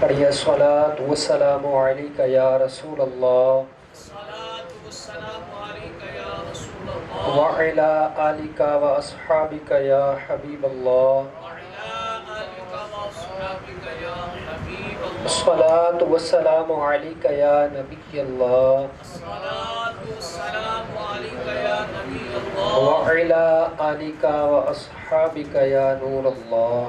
پڑھیے الصلاۃ والسلام علیک یا رسول اللہ وعلی آلک و اصحابک یا حبیب اللہ الصلاۃ والسلام علیک یا نبی اللہ وعلی آلک و اصحابک یا نور اللہ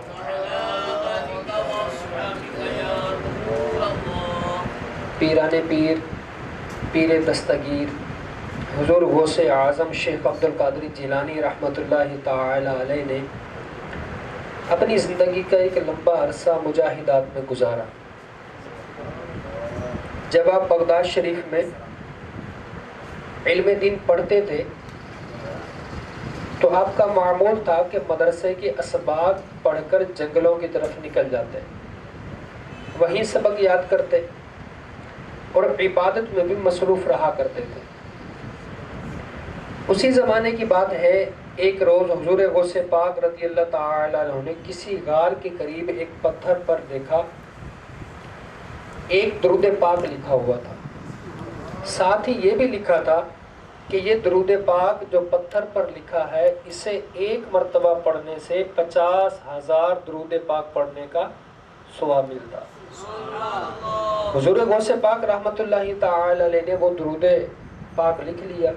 پیران پیر پیر دستگیر حضور غوث اعظم شیخ عبد القادر جیلانی رحمۃ اللہ تعالی علیہ نے اپنی زندگی کا ایک لمبا عرصہ مجاہدات میں گزارا۔ جب آپ بغداد شریف میں علم دین پڑھتے تھے تو آپ کا معمول تھا کہ مدرسے کے اسباق پڑھ کر جنگلوں کی طرف نکل جاتے، وہیں سبق یاد کرتے اور عبادت میں بھی مصروف رہا کرتے تھے۔ اسی زمانے کی بات ہے، ایک روز حضور غوث پاک رضی اللہ تعالی عنہ نے کسی غار کے قریب ایک پتھر پر دیکھا ایک درود پاک لکھا ہوا تھا، ساتھ ہی یہ بھی لکھا تھا کہ یہ درود پاک جو پتھر پر لکھا ہے اسے ایک مرتبہ پڑھنے سے 50,000 درود پاک پڑھنے کا ثواب ملتا۔ حضور غوث پاک رحمۃ اللہ تعالی علیہ نے وہ درود پاک لکھ لیا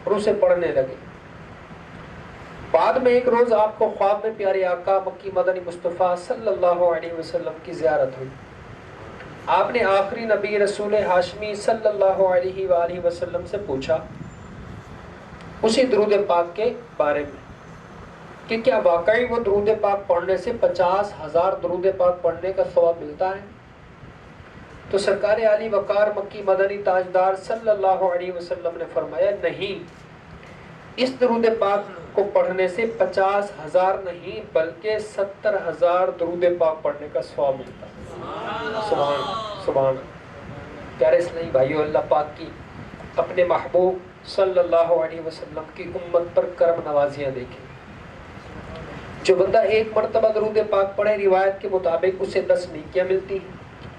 اور اسے پڑھنے لگے۔ بعد میں ایک روز آپ کو خواب میں پیارے آقا مکی مدنی مصطفیٰ صلی اللہ علیہ وسلم کی زیارت ہوئی۔ آپ نے آخری نبی رسول ہاشمی صلی اللہ علیہ وآلہ وسلم سے پوچھا اسی درود پاک کے بارے میں کہ کیا واقعی وہ درود پاک پڑھنے سے 50,000 درود پاک پڑھنے کا ثواب ملتا ہے؟ تو سرکار عالی وقار مکی مدنی تاجدار صلی اللہ علیہ وسلم نے فرمایا نہیں، اس درود پاک کو پڑھنے سے 50,000 نہیں بلکہ 70,000 درود پاک پڑھنے کا ثواب ملتا ہے۔ سبحان پیارے اسلامی بھائیو، اللہ پاک کی اپنے محبوب صلی اللہ علیہ وسلم کی امت پر کرم نوازیاں دیکھیں۔ جو بندہ ایک مرتبہ درود پاک پڑھے، روایت کے مطابق اسے 10 نیکیاں ملتی ہیں،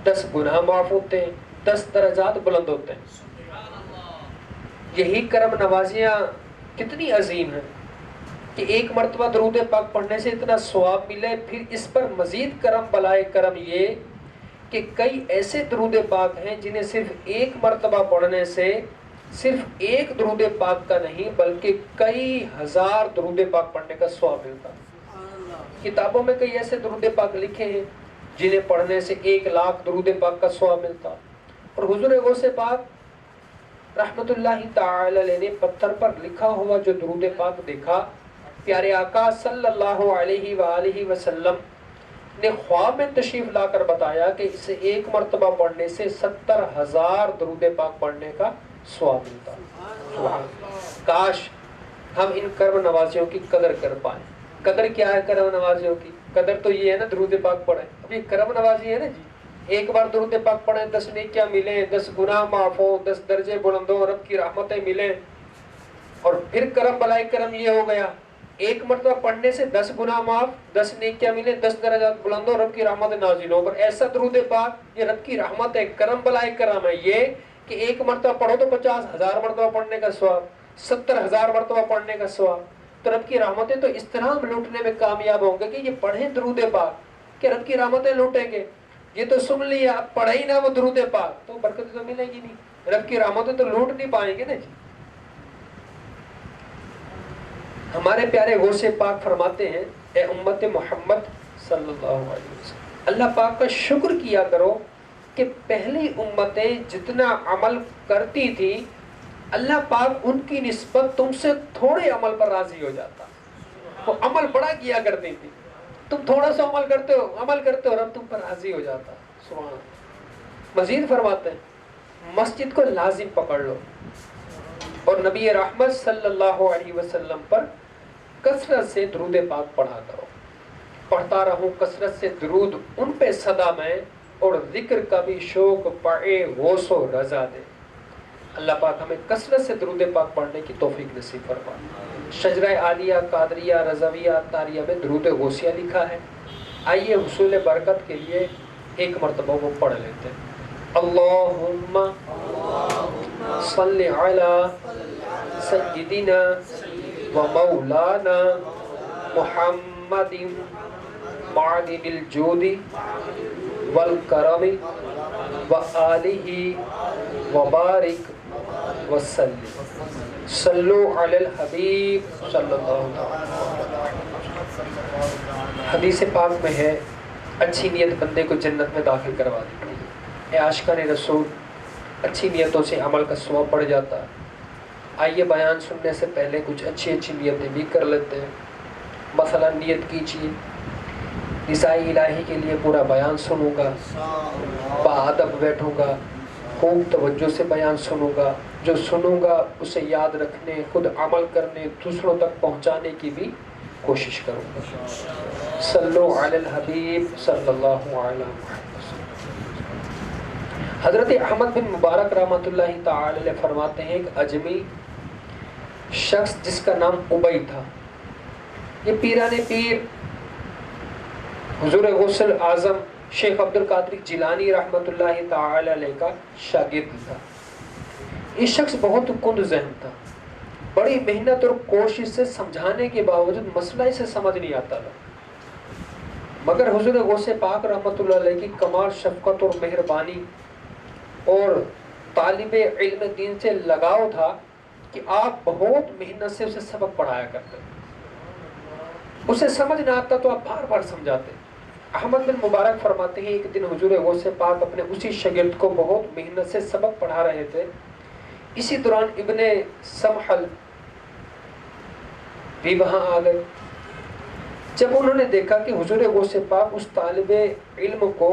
10 گناہ معاف ہوتے ہیں، 10 درجات بلند ہوتے ہیں۔ یہی کرم نوازیاں کتنی عظیم ہیں کہ ایک مرتبہ درود پاک پڑھنے سے اتنا ثواب ملے، پھر اس پر مزید کرم بلائے کرم یہ کہ کئی ایسے درود پاک ہیں جنہیں صرف ایک مرتبہ پڑھنے سے صرف ایک درود پاک کا نہیں بلکہ کئی ہزار درود پاک پڑھنے کا ثواب ملتا۔ کتابوں میں کئی ایسے درود پاک لکھے ہیں جنہیں پڑھنے سے 1,00,000 درود پاک کا ثواب ملتا، اور حضور غوث پاک رحمت اللہ تعالی علیہ نے پتھر پر لکھا ہوا جو درود پاک دیکھا، پیارے آقا صلی اللہ علیہ وآلہ وسلم نے خواب میں تشریف لا کر بتایا کہ اسے ایک مرتبہ پڑھنے سے 70,000 درود پاک پڑھنے کا ثواب ملتا۔ کاش ہم ان کرم نوازیوں کی قدر کر پائیں۔ قدر کیا ہے کرم نوازیوں کی؟ قدر تو یہ ہے نا درود پاک پڑھیں۔ اب یہ کرم نوازی ہے نا جی، ایک بار درود پاک پڑھیں 10 نیکیاں ملیں، 10 گناہ معاف ہو، 10 درجے بلند ہو، رب کی رحمتیں ملیں، اور پھر کرم بلائے کرم یہ ہو گیا ایک مرتبہ پڑھنے سے 10 گناہ معاف، 10 نیکیاں ملیں، 10 درجات بلند ہو، رب کی رحمتیں نازل ہو۔ پر ایسا درود پاک یہ رب کی رحمت ہے، کرم بلائے کرم ہے یہ کہ ایک مرتبہ پڑھو تو 50,000 مرتبہ پڑھنے کا ثواب، 70,000 مرتبہ پڑھنے کا ثواب۔ تو رب کی رحمتیں تو اس طرح ہم لوٹنے میں کامیاب ہوں گے کہ یہ پڑھیں درود پاک کہ رب کی رحمتیں لوٹیں گے۔ یہ تو سن لیا، اب پڑھا ہی نہ وہ درود پاک تو برکت تو ملے گی نہیں، رب کی رحمتیں تو لوٹ نہیں پائیں گے نا جی۔ ہمارے پیارے غوث پاک فرماتے ہیں، اے امت محمد صلی اللہ علیہ وسلم، اللہ پاک کا شکر کیا کرو کہ پہلی امتیں جتنا عمل کرتی تھی اللہ پاک ان کی نسبت تم سے تھوڑے عمل پر راضی ہو جاتا۔ وہ عمل بڑا کیا کرتی تھی، تم تھوڑا سا عمل کرتے ہو رب تم پر راضی ہو جاتا۔ سبحان اللہ۔ مزید فرماتے ہیں مسجد کو لازم پکڑ لو اور نبی رحمت صلی اللہ علیہ وسلم پر کثرت سے درود پاک پڑھا کرو۔ پڑھتا رہوں کثرت سے درود ان پہ صدا میں، اور ذکر کا بھی شوق پائے غوث و رضا دے۔ اللہ پاک ہمیں کثرت سے درود پاک پڑھنے کی توفیق نصیب فرمائے۔ شجرہ عالیہ، قادریہ، رضویہ، تاریہ میں درود غوثیہ لکھا ہے۔ آئیے حصول برکت کے لیے ایک مرتبہ وہ پڑھ لیتے ہیں. اللہم صلی علی سیدنا و مولانا محمد معدن الجود والکرم وآلہ وبارک وسلم. صلو علی الحبیب صلی اللہ علیہ وسلم. حدیث پاک میں ہے اچھی نیت بندے کو جنت میں داخل کروا دیتی ہے. اے عاشقان رسول، اچھی نیتوں سے عمل کا ثواب بڑھ جاتا ہے. آئیے بیان سننے سے پہلے کچھ اچھی نیتیں بھی کر لیتے ہیں. مثلا نیت کیجیے نسائی الہی کے لیے پورا بیان سنوں گا، باادب بیٹھوں گا، خوب توجہ سے بیان سنوں گا، جو سنوں گا اسے یاد رکھنے، خود عمل کرنے، دوسروں تک پہنچانے کی بھی کوشش کروں گا. صلو علی الحبیب صلی اللہ علیہ وسلم. حضرت احمد بن مبارک رحمۃ اللہ تعالی علیہ فرماتے ہیں ایک اجمی شخص جس کا نام ابی تھا، یہ پیران پیر حضور غوث اعظم شیخ عبد القادر جیلانی رحمۃ اللہ تعالی علیہ کا شاگرد تھا. یہ شخص بہت کند ذہن تھا، بڑی محنت اور کوشش سے سمجھانے کے باوجود مسئلہ اسے سمجھ نہیں آتا تھا. مگر حضور غوث پاک رحمۃ اللہ علیہ کی کمال شفقت اور مہربانی اور طالب علم دین سے لگاؤ تھا کہ آپ بہت محنت سے اسے سبق پڑھایا کرتے. اسے سمجھ نہ آتا تو آپ بار بار سمجھاتے. احمد بن مبارک فرماتے ہیں ایک دن حضور غوث پاک اپنے اسی شاگرد کو بہت محنت سے سبق پڑھا رہے تھے. اسی دوران ابن سمحل بھی وہاں آ گئے. جب انہوں نے دیکھا کہ حضور غوث پاک اس طالب علم کو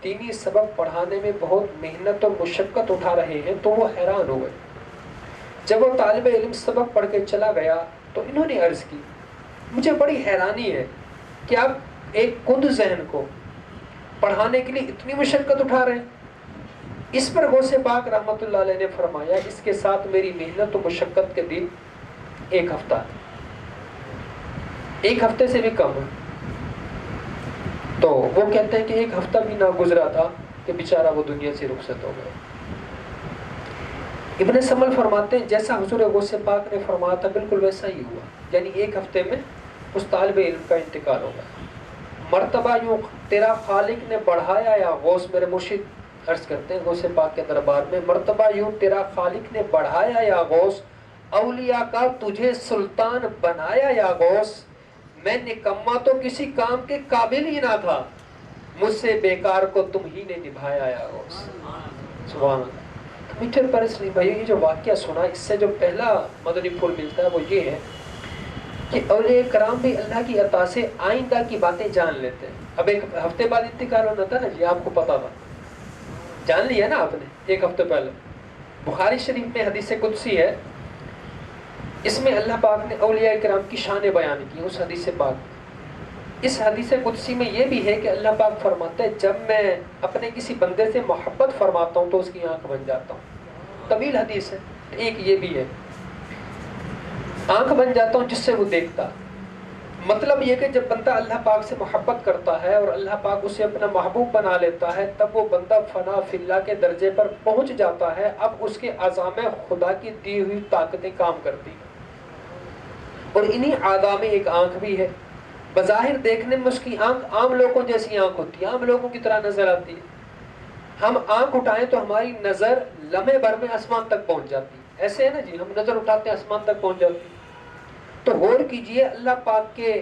دینی سبق پڑھانے میں بہت محنت اور مشقت اٹھا رہے ہیں تو وہ حیران ہو گئے. جب وہ طالب علم سبق پڑھ کے چلا گیا تو انہوں نے عرض کی مجھے بڑی حیرانی ہے کہ آپ ایک کند ذہن کو پڑھانے کے لیے اتنی مشقت اٹھا رہے ہیں. اس پر غوث پاک رحمۃ اللہ علیہ نے فرمایا اس کے ساتھ میری محنت و مشقت کے دن ایک ہفتہ، ایک ہفتے سے بھی کم ہے. تو وہ کہتے ہیں کہ ایک ہفتہ بھی نہ گزرا تھا کہ بیچارہ وہ دنیا سے رخصت ہو گئے. ابن سمل فرماتے ہیں جیسا حضور غوث پاک نے فرمایا تھا بالکل ویسا ہی ہوا، یعنی ایک ہفتے میں اس طالب علم کا انتقال ہوگا. مرتبہ یوں تیرا خالق نے بڑھایا یا غوث، میرے مرشد عرض کرتے ہیں غوث پاک کے دربار میں، مرتبہ یوں تیرا خالق نے بڑھایا یا غوث، اولیاء کا تجھے سلطان بنایا یا غوث، میں نکما تو کسی کام کے قابل ہی نہ تھا، مجھ سے بیکار کو تم ہی نے نبھایا یا غوث. سبحان اللہ. میٹھے پر اس لیے بھائی یہ جو واقعہ سنا اس سے جو پہلا مدنی پھول ملتا ہے وہ یہ ہے کہ اولیاء کرام بھی اللہ کی عطا سے آئندہ کی باتیں جان لیتے ہیں. اب ایک ہفتے بعد انتقال ہونا تھا نا جی، آپ کو پتا تھا، جان لیا نا آپ نے ایک ہفتے پہلے. بخاری شریف میں حدیث قدسی ہے، اس میں اللہ پاک نے اولیاء کرام کی شان بیان کی. اس حدیث پاک اس حدیث قدسی میں یہ بھی ہے کہ اللہ پاک فرماتا ہے جب میں اپنے کسی بندے سے محبت فرماتا ہوں تو اس کی آنکھ بن جاتا ہوں. طویل حدیث ہے. ایک یہ بھی ہے آنکھ بن جاتا ہوں جس سے وہ دیکھتا. مطلب یہ کہ جب بندہ اللہ پاک سے محبت کرتا ہے اور اللہ پاک اسے اپنا محبوب بنا لیتا ہے تب وہ بندہ فنا فی اللہ کے درجے پر پہنچ جاتا ہے. اب اس کے اعضاء میں خدا کی دی ہوئی طاقتیں کام کرتی ہیں اور انہی اعضاء میں ایک آنکھ بھی ہے. بظاہر دیکھنے میں اس کی آنکھ عام لوگوں جیسی آنکھ ہوتی ہے، عام لوگوں کی طرح نظر آتی ہے. ہم آنکھ اٹھائیں تو ہماری نظر لمحے بھر میں آسمان تک پہنچ جاتی ہے. ایسے ہے نا جی، ہم نظر اٹھاتے ہیں آسمان تک پہنچ جاتی ہے. تو غور کیجئے اللہ پاک کے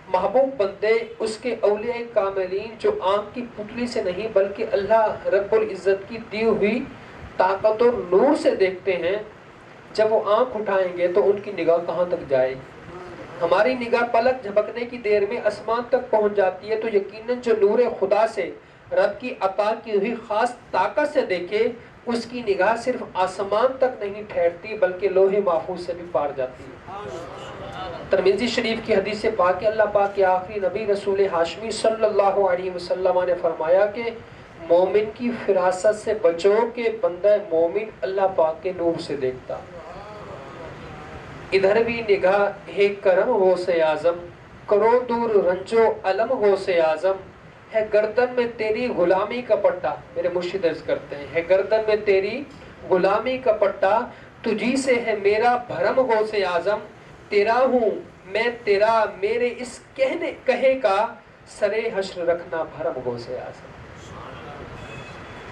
محبوب بندے، اس کے اولیاء کاملین جو آنکھ کی پتلی سے نہیں بلکہ اللہ رب العزت کی دی ہوئی طاقت اور نور سے دیکھتے ہیں. جب وہ آنکھ اٹھائیں گے تو ان کی نگاہ کہاں تک جائے گی؟ ہماری نگاہ پلک جھپکنے کی دیر میں آسمان تک پہنچ جاتی ہے. تو یقیناً جو نور خدا سے رب کی عطا کی ہوئی خاص طاقت سے دیکھے اس کی نگاہ صرف آسمان تک نہیں ٹھہرتی بلکہ لوح محفوظ سے بھی پار جاتی ہے. ترمذی شریف کی حدیث پاک کہ اللہ پاک کے آخری نبی رسول ہاشمی صلی اللہ علیہ وسلم نے فرمایا کہ مومن کی فراست سے بچو کہ بندہ مومن اللہ پاک کے نور سے دیکھتا. ادھر بھی نگاہ ہے کرم غوث اعظم، کرو دور رنجو علم غوث اعظم، ہے گردن میں تیری غلامی کا پٹا، میرے مرشد عرض کرتے ہیں، ہے گردن میں تیری غلامی کا پٹا، تجھی سے ہے میرا بھرم غوث اعظم، تیرا ہوں میں تیرا میرے اس کہے کا سرے حشر رکھنا بھرم غوث اعظم۔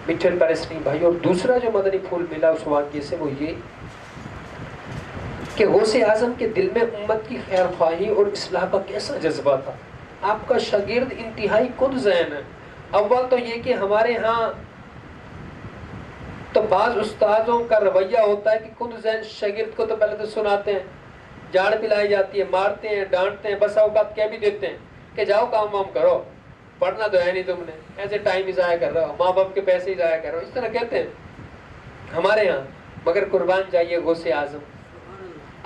میٹھے پیلسٹین بھائی، اور دوسرا جو مدنی پھول ملا اس واقعے سے وہ یہ کہ غوث اعظم کے دل میں امت کی خیر خواہی اور اصلاح کا کیسا جذبہ تھا۔ آپ کا شاگرد انتہائی خود ذہن ہے۔ اول تو یہ کہ ہمارے ہاں تو بعض استادوں کا رویہ ہوتا ہے کہ خود ذہن شاگرد کو تو پہلے تو سناتے ہیں، جاڑ پلائی جاتی ہے، مارتے ہیں، ڈانٹتے ہیں، بس اوقات کہہ بھی دیتے ہیں کہ جاؤ کام وام کرو، پڑھنا تو ہے نہیں تم نے، ایسے ٹائم ہی ضائع کر رہا ہو، ماں باپ کے پیسے ہی ضائع کر رہا ہو، اس طرح کہتے ہیں ہمارے ہاں۔ مگر قربان جائیے غوث اعظم،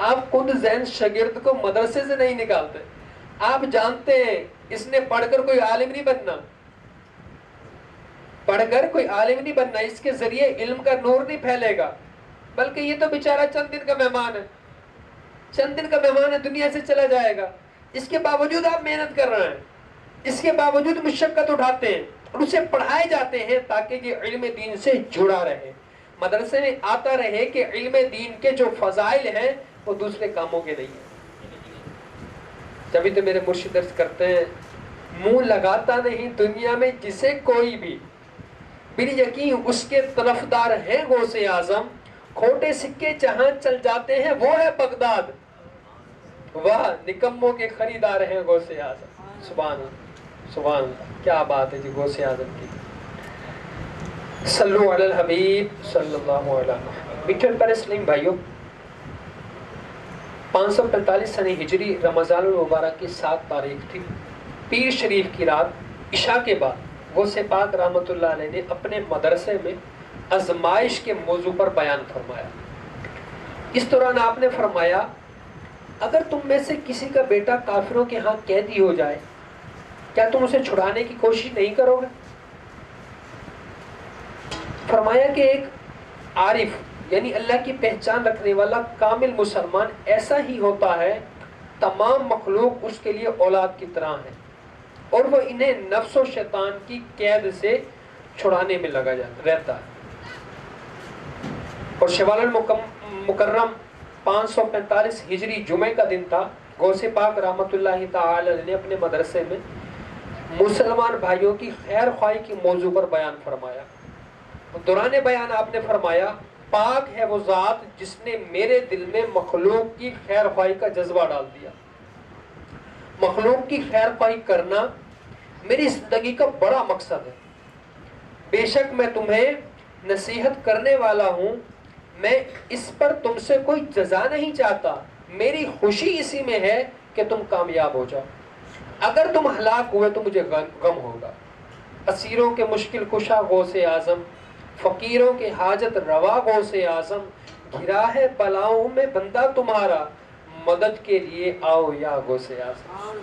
آپ خود ذہن شاگرد کو مدرسے سے نہیں نکالتے، آپ جانتے ہیں اس نے پڑھ کر کوئی عالم نہیں بننا، پڑھ کر کوئی عالم نہیں بننا، اس کے ذریعے علم کا نور نہیں پھیلے گا، بلکہ یہ تو بیچارہ چند دن کا مہمان ہے، چند دن کا مہمان ہے، دنیا سے چلا جائے گا۔ اس کے باوجود آپ محنت کر رہے ہیں، اس کے باوجود مشقت اٹھاتے ہیں اور اسے پڑھائے جاتے ہیں تاکہ یہ علم دین سے جڑا رہے، مدرسے میں آتا رہے کہ علم دین کے جو فضائل ہیں وہ دوسرے کاموں کے نہیں ہیں۔ جبھی تو میرے مرشد عرض کرتے ہیں، منہ لگاتا نہیں دنیا میں جسے کوئی بھی، بال یقین اس کے طرفدار ہیں غوث اعظم، کھوٹے سکے جہاں چل جاتے ہیں وہ ہے بغداد، وہ نکموں کے خریدار ہیں غوث اعظم۔ سبحان اللہ، سبحان اللہ، کیا بات ہے جی غوث اعظم کی۔ صلو علی الحبیب صلی اللہ علیہ وسلم۔ میٹھے پیارے اسلام بھائیوں، 545 سنہ ہجری رمضان المبارک کی 7 تاریخ تھی، پیر شریف کی رات عشاء کے بعد غوث پاک رحمۃ اللہ علیہ نے اپنے مدرسے میں آزمائش کے موضوع پر بیان فرمایا۔ اس دوران آپ نے فرمایا، اگر تم میں سے کسی کا بیٹا کافروں کے ہاں قیدی ہو جائے، کیا تم اسے چھڑانے کی کوشش نہیں کرو گے؟ فرمایا کہ ایک عارف یعنی اللہ کی پہچان رکھنے والا کامل مسلمان ایسا ہی ہوتا ہے، تمام مخلوق اس کے لیے اولاد کی طرح ہے اور وہ انہیں نفس و شیطان کی قید سے چھڑانے میں لگا رہتا ہے۔ اور شوال المکرم 545 ہجری جمعے کا دن تھا، غوث پاک رحمۃ اللہ تعالی نے اپنے مدرسے میں مسلمان بھائیوں کی خیر خواہی کے موضوع پر بیان فرمایا۔ دوران بیان آپ نے فرمایا، پاک ہے وہ ذات جس نے میرے دل میں مخلوق کی خیر خواہی کا جذبہ ڈال دیا۔ مخلوق کی خیر خواہی کرنا میری زندگی کا بڑا مقصد ہے۔ بے شک میں تمہیں نصیحت کرنے والا ہوں، میں اس پر تم سے کوئی جزا نہیں چاہتا، میری خوشی اسی میں ہے کہ تم کامیاب ہو جاؤ، اگر تم ہلاک ہوئے تو مجھے غم ہوگا۔ اسیروں کے مشکل کشا غوث اعظم، فقیروں کے حاجت روا غوث اعظم، گھرا ہے بلاؤں میں بندہ تمہارا، مدد کے لیے آؤ یا غوث اعظم۔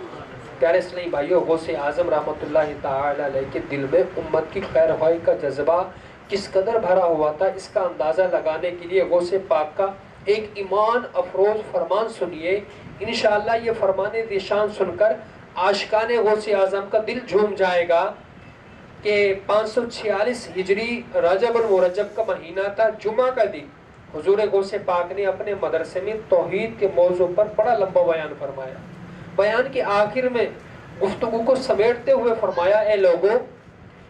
پیارے اسلامی بھائیو، غوث اعظم رحمۃ اللہ تعالی علیہ کے دل میں امت کی خیر خواہی کا جذبہ کس قدر بھرا ہوا تھا، اس کا اندازہ لگانے کے لیے غوث پاک کا ایک ایمان افروز فرمان سنیے۔ انشاءاللہ یہ فرمان ذیشان سن کر عاشقان غوث اعظم کا دل جھوم جائے گا کہ 546 ہجری رجب المرجب کا مہینہ تھا، جمعہ کا دن، حضور غوث پاک نے اپنے مدرسے میں توحید کے موضوع پر بڑا لمبا بیان فرمایا۔ بیان کے آخر میں گفتگو کو سمیٹتے ہوئے فرمایا، اے لوگوں،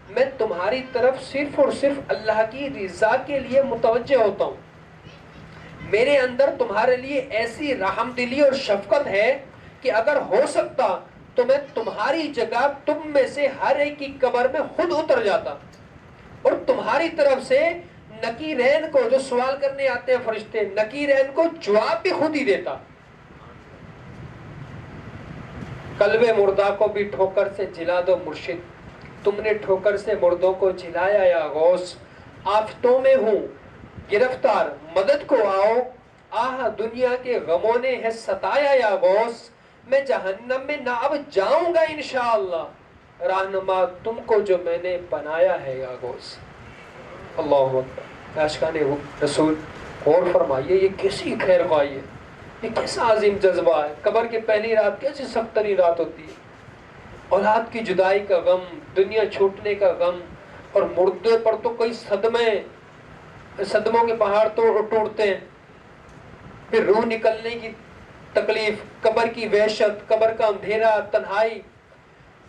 میں تمہاری طرف صرف اور صرف اللہ کی رضا کے لیے متوجہ ہوتا ہوں۔ میرے اندر تمہارے لیے ایسی رحم دلی اور شفقت ہے کہ اگر ہو سکتا تو میں تمہاری جگہ تم میں سے ہر ایک کی قبر میں خود اتر جاتا اور تمہاری طرف سے نکیرین کو، جو سوال کرنے آتے ہیں فرشتے، نکیرین کو جواب بھی خود ہی دیتا۔ قلب مردہ کو بھی ٹھوکر سے جلا دو مرشد، تم نے ٹھوکر سے مردوں کو جلایا یا غوث، آفتوں میں ہوں گرفتار مدد کو آؤ، آہ دنیا کے غموں نے ہے ستایا یا غوث، میں جہنم میں نہ اب جاؤں گا انشاءاللہ، رہنما تم کو جو میں نے بنایا ہے یا غوث۔ اللہ اکبر۔ عاشقان رسول غور فرمائیے، یہ کیسی خیر خواہی ہے، یہ کیسا عظیم جذبہ ہے۔ قبر کی پہلی رات کیسی سخت ترین رات ہوتی ہے اولاد کی جدائی کا غم، دنیا چھوٹنے کا غم، اور مردے پر تو کئی صدموں کے پہاڑ ٹوٹتے ہیں. پھر روح نکلنے کی تکلیف، قبر کی وحشت، قبر کا اندھیرا، تنہائی.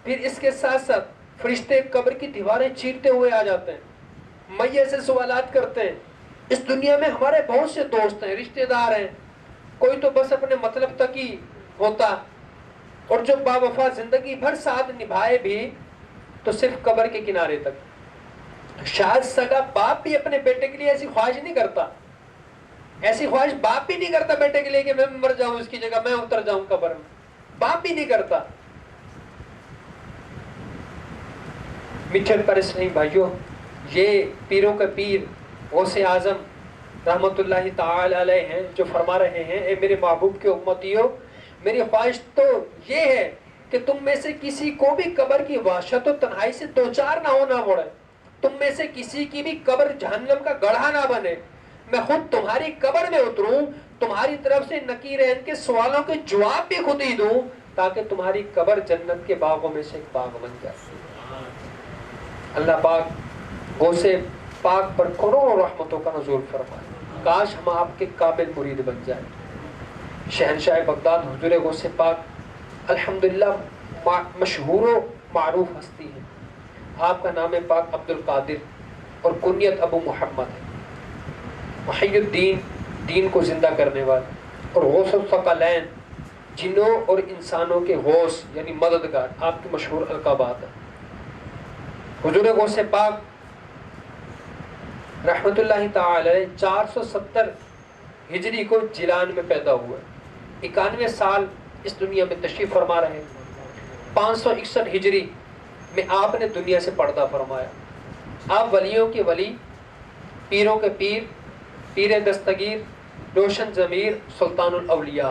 پھر اس کے ساتھ ساتھ فرشتے قبر کی دیواریں چیرتے ہوئے آ جاتے ہیں، میت سے سوالات کرتے ہیں. اس دنیا میں ہمارے بہت سے دوست ہیں، رشتہ دار ہیں، کوئی تو بس اپنے مطلب تک ہی ہوتا، اور جو با وفا زندگی بھر ساتھ نبھائے بھی تو صرف قبر کے کنارے تک. شاید سگا باپ بھی اپنے بیٹے کے لیے ایسی خواہش نہیں کرتا، ایسی خواہش باپ بھی نہیں کرتا بیٹے کے لیے کہ میں مر جاؤں اس کی جگہ، میں اتر جاؤں قبر میں. باپ بھی نہیں کرتا. میٹھے پر اس نہیں بھائیوں، یہ پیروں کا پیر غوث اعظم رحمت اللہ تعالی علیہ ہیں جو فرما رہے ہیں، اے میرے محبوب کے امتیوں، میری خواہش تو یہ ہے کہ تم میں سے کسی کو بھی قبر کی وحشت و تنہائی سے دوچار نہ ہونا پڑے، تم میں سے کسی کی بھی قبر جہنم کا گڑھا نہ بنے. میں خود تمہاری قبر میں اتروں، تمہاری طرف سے نکیر ان کے سوالوں کے جواب بھی خود ہی دوں، تاکہ تمہاری قبر جنت کے باغوں میں سے ایک باغ بن جائے. اللہ پاک غوث پاک پر کروڑوں رحمتوں کا نزول فرمائے. کاش ہم آپ کے قابل مرید بن جائیں. شہنشاہ بغداد حضور غوث پاک الحمدللہ مشہور و معروف ہستی ہے. آپ کا نام پاک عبد القادر اور کنیت ابو محمد ہے. محی الدین، دین کو زندہ کرنے والے، اور غوث الثقلین، جنوں اور انسانوں کے غوث یعنی مددگار، آپ کی مشہور القابات ہیں. حضور غوث پاک رحمت اللہ تعالی 470 ہجری کو جیلان میں پیدا ہوئے، 91 سال اس دنیا میں تشریف فرما رہے. 561 ہجری میں آپ نے دنیا سے پردہ فرمایا. آپ ولیوں کے ولی، پیروں کے پیر، پیر دستگیر، روشن ضمیر، سلطان الاولیاء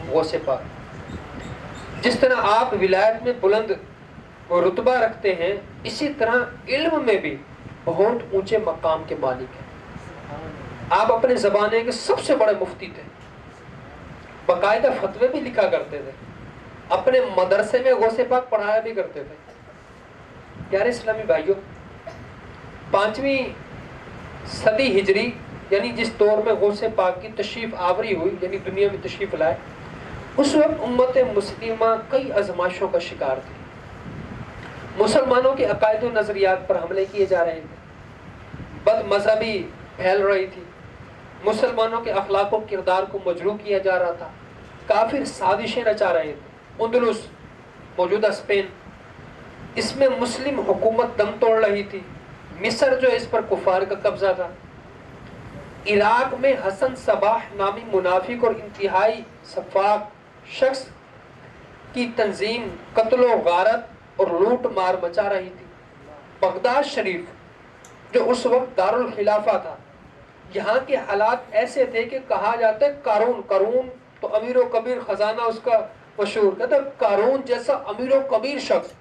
غوث پاک. جس طرح آپ ولایت میں بلند رتبہ رکھتے ہیں، اسی طرح علم میں بھی بہت اونچے مقام کے مالک ہیں. آپ اپنے زمانے کے سب سے بڑے مفتی تھے، باقاعدہ فتوے بھی لکھا کرتے تھے، اپنے مدرسے میں غوث پاک پڑھایا بھی کرتے تھے. پیارے اسلامی بھائیوں، 5ویں صدی ہجری یعنی جس دور میں غوث پاک کی تشریف آوری ہوئی، یعنی دنیا میں تشریف لائے، اس وقت امت مسلمہ کئی آزمائشوں کا شکار تھی. مسلمانوں کے عقائد و نظریات پر حملے کیے جا رہے تھے، بد مذہبی پھیل رہی تھی، مسلمانوں کے اخلاق و کردار کو مجروح کیا جا رہا تھا، کافر سازشیں رچا رہے تھے. اندلس موجودہ اسپین، اس میں مسلم حکومت دم توڑ رہی تھی. مصر جو اس پر کفار کا قبضہ تھا. عراق میں حسن صباح نامی منافق اور انتہائی سفاک شخص کی تنظیم قتل و غارت اور لوٹ مار مچا رہی تھی. بغداد شریف جو اس وقت دارالخلافہ تھا، یہاں کے حالات ایسے تھے کہ کہا جاتا ہے قارون تو امیر و کبیر، خزانہ اس کا مشہور، کہتا ہے قارون جیسا امیر و کبیر شخص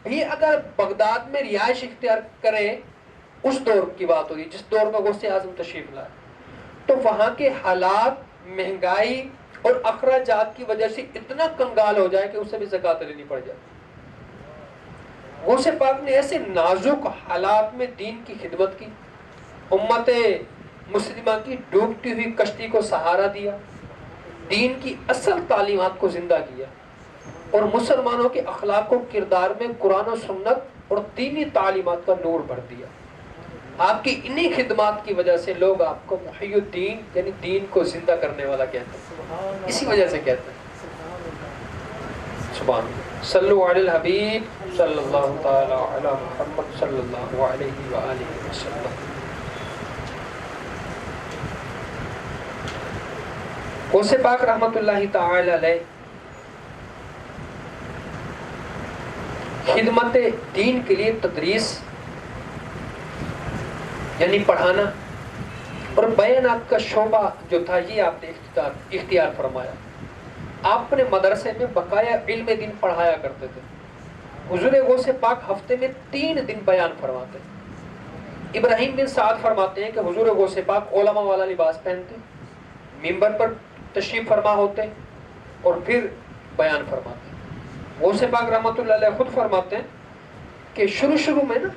بھی اگر بغداد میں رہائش اختیار کرے، اس دور کی بات ہوگی جس دور میں غوث اعظم تشریف لائے، تو وہاں کے حالات مہنگائی اور اخراجات کی وجہ سے اتنا کنگال ہو جائے کہ اسے بھی زکوٰۃ لینی پڑ جائے. غوث پاک نے ایسے نازک حالات میں دین کی خدمت کی، امت مسلمہ کی ڈوبتی ہوئی کشتی کو سہارا دیا، دین کی اصل تعلیمات کو زندہ کیا، اور مسلمانوں کے اخلاق و کردار میں قرآن و سنت اور دینی تعلیمات کا نور بھر دیا. آپ کی انہی خدمات کی وجہ سے لوگ آپ کو محی الدین یعنی دین کو زندہ کرنے والا کہتے ہیں، اسی وجہ سے کہتے ہیں. سبحان اللہ. صلو علی الحبیب صلی اللہ تعالی علی محمد صلی اللہ علیہ وآلہ وسلم. غوث پاک رحمت اللہ تعالی علیہ خدمت دین کے لیے تدریس یعنی پڑھانا اور بیانات کا شعبہ جو تھا، یہ آپ نے اختیار فرمایا. آپ اپنے مدرسے میں بقایا علم دین پڑھایا کرتے تھے. حضور غوث پاک ہفتے میں 3 دن بیان فرماتے. ابراہیم بن سعد فرماتے ہیں کہ حضور غوث پاک علماء والا لباس پہنتے، منبر پر تشریف فرما ہوتے اور پھر بیان فرماتے. غوث پاک رحمۃ اللہ علیہ خود فرماتے ہیں کہ شروع میں نا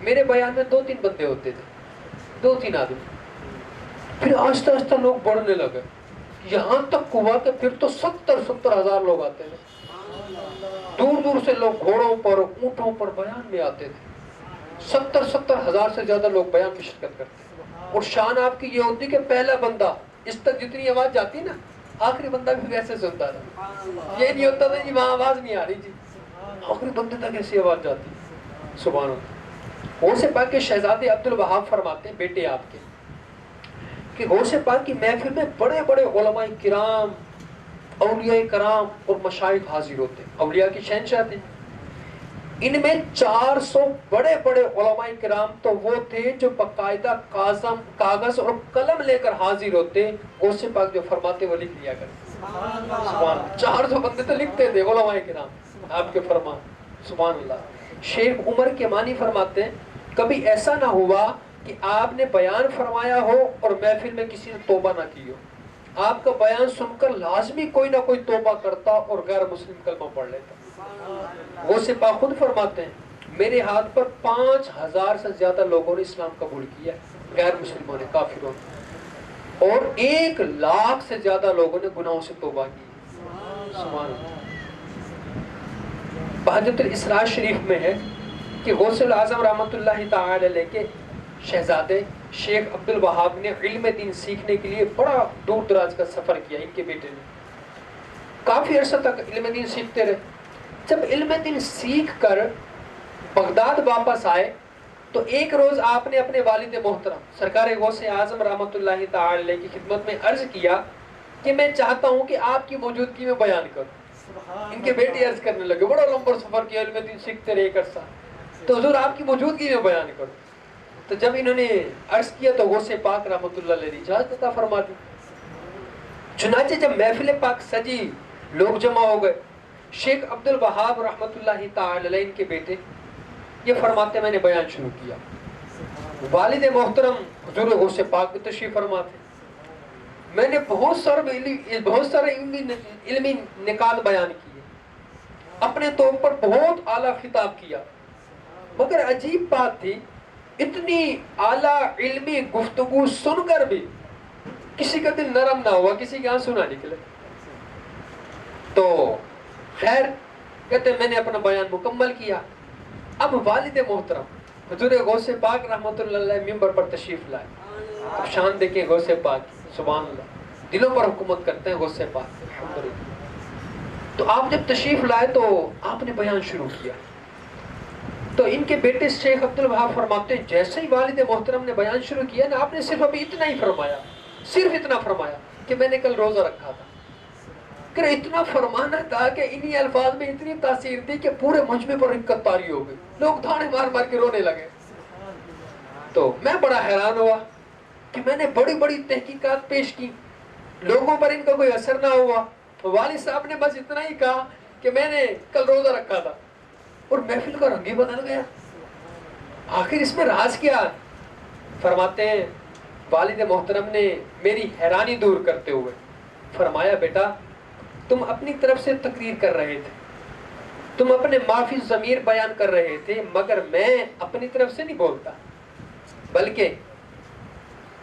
میرے بیان میں 2-3 بندے ہوتے تھے، 2-3 آدمی، پھر آہستہ آہستہ لوگ بڑھنے لگے، یہاں تک ہوا کہ پھر تو 70 ہزار لوگ آتے تھے، دور دور سے لوگ گھوڑوں پر اونٹوں پر بیان میں آتے تھے، 70 ہزار سے زیادہ لوگ بیان میں شرکت کرتے تھے۔ اور شان آپ کی یہ ہوتی کہ پہلا بندہ اس تک جتنی آواز جاتی نا، آخری بندہ بھی ویسے سنتا تھا، یہ نہیں ہوتا تھا جی وہاں آواز نہیں آ رہی جی، آخری بندے تک ایسی آواز جاتی۔ سبحان اللہ۔ غوث پاک کے شہزادے عبد الوہاب فرماتے ہیں، بیٹے آپ کے، کہ غوث پاک کی محفل میں بڑے بڑے علماء کرام، اولیاء کرام اور مشائخ حاضر ہوتے ہیں، اولیاء کی شہنشاہ تھے۔ ان میں 400 بڑے بڑے علماء کرام تو وہ تھے جو باقاعدہ کاغذ اور قلم لے کر حاضر ہوتے، غوث پاک جو فرماتے وہ لکھ لیا کرتے۔ سبحان اللہ۔ 400 بندے تو لکھتے تھے علماء کرام آپ کے فرمان۔ سبحان اللہ۔ شیخ عمر کے معنی فرماتے ہیں کبھی ایسا نہ ہوا کہ آپ نے بیان فرمایا ہو اور محفل میں کسی نے توبہ نہ کی ہو، آپ کا بیان سن کر لازمی کوئی نہ کوئی توبہ کرتا اور غیر مسلم کلمہ پڑھ لیتا۔ غوث پاک خود فرماتے ہیں میرے ہاتھ پر 5000 سے زیادہ لوگوں نے اسلام قبول کیا، غیر مسلموں نے، کافروں نے، اور 1,00,000 سے زیادہ لوگوں نے گناہوں سے توبہ کی۔ سبحان اللہ۔ بہجت الاسراء شریف میں ہے کہ غوث الاعظم رحمۃ اللہ تعالی علیہ کے شہزادے شیخ عبد الوہاب نے علم دین سیکھنے کے لیے بڑا دور دراز کا سفر کیا، ان کے بیٹے نے کافی عرصہ تک علم دین سیکھتے رہے۔ جب علم دین سیکھ کر بغداد واپس آئے تو ایک روز آپ نے اپنے والد محترم سرکار غوث اعظم رحمۃ اللہ تعالی علیہ کی خدمت میں عرض کیا کہ میں چاہتا ہوں کہ آپ کی موجودگی میں بیان کروں۔ ان کے بیٹے عرض کرنے لگے، بڑا لمبا سفر کیا، علم دین سیکھتے رہے ایک عرصہ، تو حضور آپ کی موجودگی میں بیان کروں۔ تو جب انہوں نے عرض کیا تو غوث پاک رحمۃ اللہ علیہ نے اجازت عطا فرما دی۔ چنانچہ جب محفل پاک سجی، لوگ جمع ہو گئے، شیخ عبد الوہاب رحمۃ اللہ تعالی علیہ ان کے بیٹے یہ فرماتے میں نے بیان شروع کیا، والد محترم حضور غوث پاک بھی تشریف فرما تھے، میں نے بہت سارے علمی نکات بیان کیے، اپنے طور پر بہت اعلیٰ خطاب کیا، مگر عجیب بات تھی اتنی اعلیٰ علمی گفتگو سن کر بھی کسی کا دل نرم نہ ہوا، کسی کے آنسو نہ نکلے۔ تو خیر کہتے ہیں میں نے اپنا بیان مکمل کیا۔ اب والد محترم حضور غوث پاک رحمۃ اللہ علیہ ممبر پر تشریف لائے۔ اب شان دیکھیں غوث پاک، سبحان اللہ، دلوں پر حکومت کرتے ہیں غوث پاک، الحمدللہ۔ تو آپ جب تشریف لائے تو آپ نے بیان شروع کیا، تو ان کے بیٹے شیخ عبد الوہاب فرماتے ہیں جیسے ہی والد محترم نے بیان شروع کیا نا، آپ نے صرف ابھی اتنا ہی فرمایا، صرف اتنا فرمایا کہ میں نے کل روزہ رکھا تھا۔ کہ اتنا فرمانا تھا کہ انہی الفاظ میں اتنی تاثیر تھی کہ پورے مجمع پر رکت طاری ہو گئی، لوگ دھاڑے مار مار کے رونے لگے۔ تو میں بڑا حیران ہوا کہ میں نے بڑی بڑی تحقیقات پیش کی، لوگوں پر ان کا کوئی اثر نہ ہوا۔ والد صاحب نے بس اتنا ہی کہا کہ میں نے کل روزہ رکھا تھا، اور محفل کا رنگ ہی بدل گیا۔ آخر اس میں راز کیا؟ فرماتے ہیں والد محترم نے میری حیرانی دور کرتے ہوئے فرمایا بیٹا تم اپنی طرف سے تقریر کر رہے تھے، تم اپنے معافی ضمیر بیان کر رہے تھے، مگر میں اپنی طرف سے نہیں بولتا، بلکہ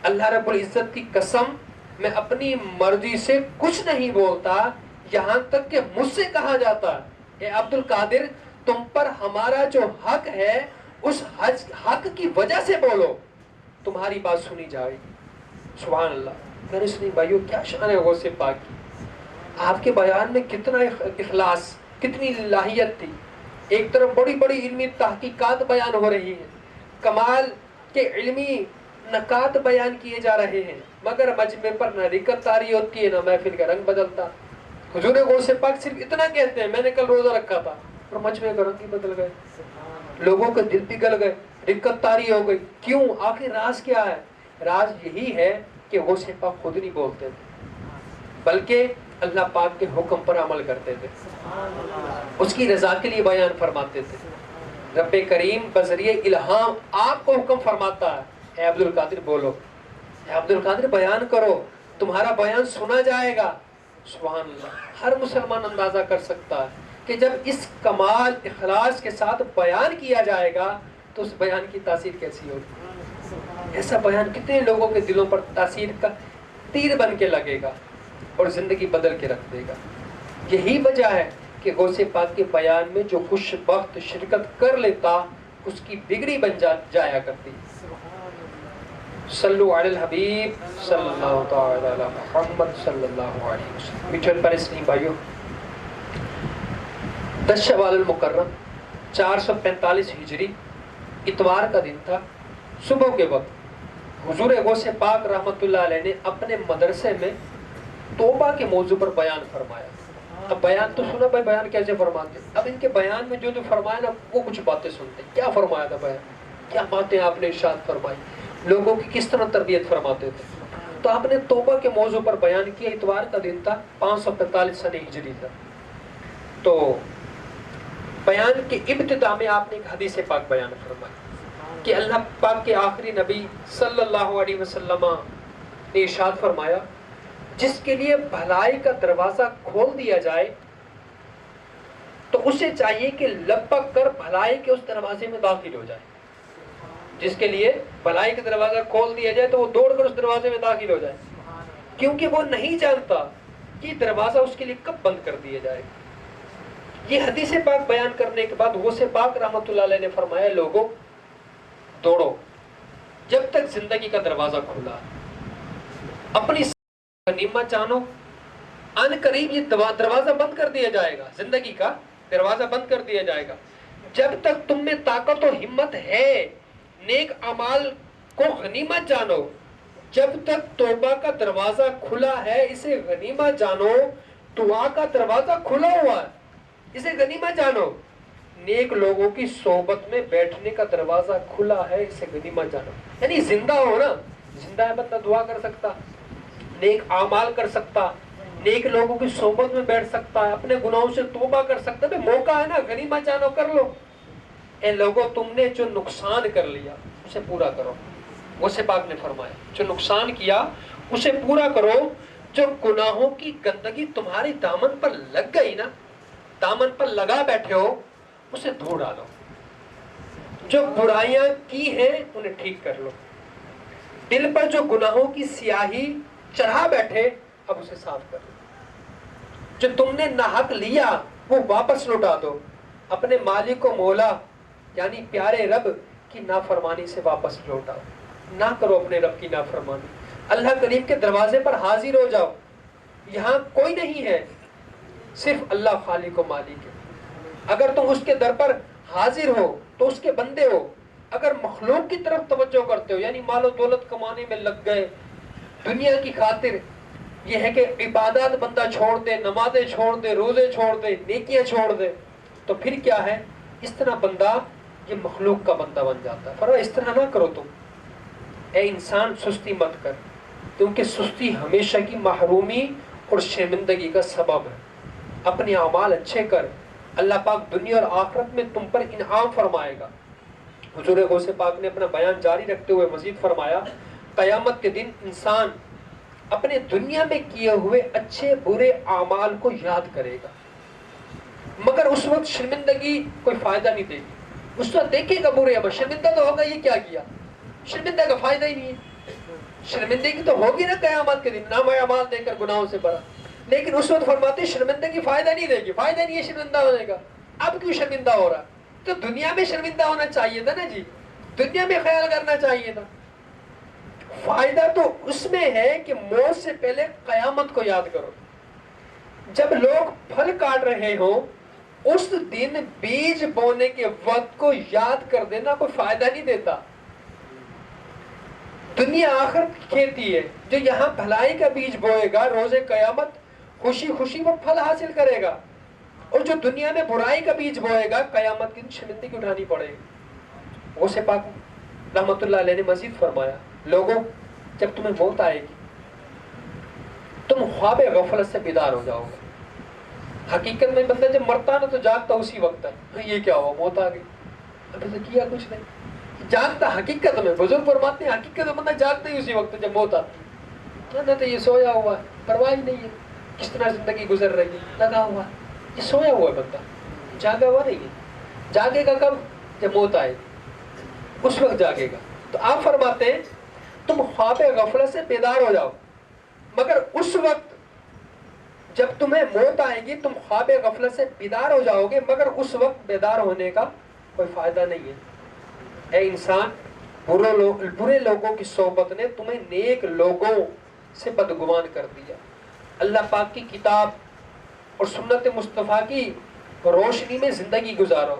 اللہ رب العزت کی قسم میں اپنی مرضی سے کچھ نہیں بولتا، یہاں تک کہ مجھ سے کہا جاتا اے عبد القادر تم پر ہمارا جو حق ہے اس حق کی وجہ سے بولو، تمہاری بات سنی جائے گی۔ سبحان اللہ۔ میرے سنی بھائیو کیا شان ہے غوث پاک کی، آپ کے بیان میں کتنا اخلاص، کتنی لاہیت تھی۔ ایک طرف بڑی بڑی علمی تحقیقات بیان ہو رہی ہیں، کمال کے علمی نکات بیان کیے جا رہے ہیں، مگر مجمع پر نہ رکت طاری ہوتی ہے نہ محفل کا رنگ بدلتا۔ حضور غوث پاک صرف اتنا کہتے ہیں میں نے کل روزہ رکھا تھا، اور مجمع کا رنگ ہی بدل گئے، لوگوں کے دل پگھل گئے، رکت طاری ہو گئی۔ کیوں؟ آخر راز کیا ہے؟ راز یہی ہے کہ غوث پاک خود نہیں بولتے تھے، بلکہ اللہ پاک کے حکم پر عمل کرتے تھے، اس کی رضا کے لیے بیان فرماتے تھے۔ رب کریم بذریعہ الہام آپ کو حکم فرماتا ہے اے عبد القادر بولو، اے عبد القادر بیان کرو، تمہارا بیان سنا جائے گا۔ سبحان اللہ۔ ہر مسلمان اندازہ کر سکتا ہے کہ جب اس کمال اخلاص کے ساتھ بیان کیا جائے گا تو اس بیان کی تاثیر کیسی ہوگی. ایسا بیان کتنے لوگوں کے دلوں پر تاثیر کا تیر بن کے لگے گا اور زندگی بدل کے رکھ دے گا. یہی وجہ ہے کہ غوث پاک کے بیان میں جو خوش بخت شرکت کر لیتا اس کی بگڑی بن جایا کرتی. صلو علی الحبیب صلی اللہ تعالی علی محمد صلی اللہ علیہ وسلم. میٹھے پر اسلام بھائیو، 10 شوال المکرم 445 ہجری اتوار کا دن تھا. صبح کے وقت حضور غوث پاک رحمت اللہ علیہ نے اپنے مدرسے میں توبہ کے موضوع پر بیان فرمایا. اب بیان تو سنا بھائی، بیان کیسے فرماتے؟ اب ان کے بیان میں جو فرمایا نا وہ کچھ باتیں سنتے. کیا فرمایا تھا بیان؟ کیا باتیں آپ نے ارشاد فرمائی؟ لوگوں کی کس طرح تربیت فرماتے تھے؟ تو آپ نے توبہ کے موضوع پر بیان کیا. اتوار کا دن تھا، 545 سن ہجری تھا. تو بیان کے ابتدا میں آپ نے ایک حدیث پاک بیان فرمائی کہ اللہ پاک کے آخری نبی صلی اللہ علیہ وسلم نے ارشاد فرمایا جس کے لیے بھلائی کا دروازہ کھول دیا جائے تو اسے چاہیے کہ لپک کر بھلائی کے اس دروازے میں داخل ہو جائے. جس کے لیے بھلائی کا دروازہ کھول دیا جائے تو وہ دوڑ کر اس دروازے میں داخل ہو جائے، کیونکہ وہ نہیں جانتا کہ دروازہ اس کے لیے کب بند کر دیا جائے. یہ حدیث پاک بیان کرنے کے بعد غوث پاک رحمت اللہ علیہ نے فرمایا لوگوں دوڑو جب تک زندگی کا دروازہ کھلا، اپنی غنیمت جانو. ان قریب یہ دروازہ بند کر دیا جائے گا، زندگی کا دروازہ بند کر دیا جائے گا. جب تک تم میں طاقت و ہمت ہے نیک اعمال کو غنیمت جانو. جب تک توبہ کا دروازہ کھلا ہے اسے غنیمت جانو. دعا کا دروازہ کھلا ہوا ہے اسے غنیمت جانو. نیک لوگوں کی صحبت میں بیٹھنے کا دروازہ کھلا ہے اسے غنیمت جانو. یعنی زندہ ہو نا، زندہ ہے مطلب دعا کر سکتا، نیک اعمال کر سکتا، نیک لوگوں کی صحبت میں بیٹھ سکتا ہے، اپنے گناہوں سے توبہ کر سکتا ہے. موقع ہے نا، غنیمت جانو، کر لو. اے لوگوں تم نے جو نقصان کر لیا اسے پورا کرو. غوث پاک نے فرمایا جو نقصان کیا اسے پورا کرو. جو گناہوں کی گندگی تمہاری دامن پر لگ گئی نا، دامن پر لگا بیٹھے ہو، اسے دھو ڈالو. جو برائیاں کی ہیں انہیں ٹھیک کر لو. دل پر جو گناہوں کی سیاہی چڑھا بیٹھے اب اسے صاف کر لو. جو تم نے ناحق لیا وہ واپس لوٹا دو. اپنے مالک کو مولا یعنی پیارے رب کی نافرمانی سے واپس لوٹاؤ. نہ کرو اپنے رب کی نافرمانی. اللہ کریم کے دروازے پر حاضر ہو جاؤ. یہاں کوئی نہیں ہے، صرف اللہ خالق و مالک ہے. اگر تم اس کے در پر حاضر ہو تو اس کے بندے ہو. اگر مخلوق کی طرف توجہ کرتے ہو یعنی مال و دولت کمانے میں لگ گئے، دنیا کی خاطر، یہ ہے کہ عبادات بندہ چھوڑ دے، نمازیں چھوڑ دے، روزے چھوڑ دے، نیکیاں چھوڑ دے، تو پھر کیا ہے؟ اس طرح بندہ یہ مخلوق کا بندہ بن جاتا ہے. فرمایا اس طرح نہ کرو تم. اے انسان سستی مت کر، کیونکہ سستی ہمیشہ کی محرومی اور شرمندگی کا سبب ہے. اپنے اعمال اچھے کر، اللہ پاک دنیا اور آخرت میں تم پر انعام فرمائے گا. حضور غوث پاک نے اپنا بیان جاری رکھتے ہوئے مزید فرمایا قیامت کے دن انسان اپنے دنیا میں کیے ہوئے اچھے برے اعمال کو یاد کرے گا، مگر اس وقت شرمندگی کوئی فائدہ نہیں دے گی. اس وقت دیکھے گا برے عمل، شرمندہ تو ہوگا یہ کیا کیا، شرمندہ کا فائدہ ہی نہیں ہے. شرمندگی تو ہوگی نا قیامت کے دن، نام اعمال دے کر گناہوں سے بھرا. لیکن اس وقت فرماتے شرمندگی فائدہ نہیں دے گی، فائدہ نہیں ہے شرمندہ ہونے کا. اب کیوں شرمندہ ہو رہا؟ تو دنیا میں شرمندہ ہونا چاہیے تھا نا جی، دنیا میں خیال کرنا چاہیے تھا. فائدہ تو اس میں ہے کہ موت سے پہلے قیامت کو یاد کرو. جب لوگ پھل کاٹ رہے ہوں اس دن بیج بونے کے وقت کو یاد کر دینا کوئی فائدہ نہیں دیتا. دنیا آخرت کی کھیتی ہے، جو یہاں بھلائی کا بیج بوئے گا روز قیامت خوشی خوشی وہ پھل حاصل کرے گا، اور جو دنیا میں برائی کا بیج بوئے گا قیامت کی شرمندگی اٹھانی پڑے گی. غوث پاک رحمت اللہ علیہ نے مزید فرمایا لوگوں جب تمہیں موت آئے گی تم خواب غفلت سے بیدار ہو جاؤ گے. حقیقت میں بندہ جب مرتا نا تو جاگتا اسی وقت ہے. یہ کیا ہوا، موت آ گئی، ابھی تو کیا کچھ نہیں. جاگتا حقیقت میں، بزرگ فرماتے ہیں حقیقت میں بندہ جاگتا ہی اسی وقت جب موت آتی ہے. نہ تو یہ سویا ہوا ہے، پرواہ ہی نہیں ہے کس طرح زندگی گزر رہی ہے، لگا ہوا ہے، یہ سویا ہوا ہے بندہ. جاگا ہوا نہیں ہے. جاگے گا کب؟ جب موت آئے گی, اس وقت جاگے گا. تو آپ فرماتے ہیں تم خواب غفلت سے بیدار ہو جاؤ, مگر اس وقت جب تمہیں موت آئے گی تم خواب غفلت سے بیدار ہو جاؤ گے, مگر اس وقت بیدار ہونے کا کوئی فائدہ نہیں ہے. اے انسان, برے لوگوں کی صحبت نے تمہیں نیک لوگوں سے بدگمان کر دیا. اللہ پاک کی کتاب اور سنت مصطفیٰ کی روشنی میں زندگی گزارو,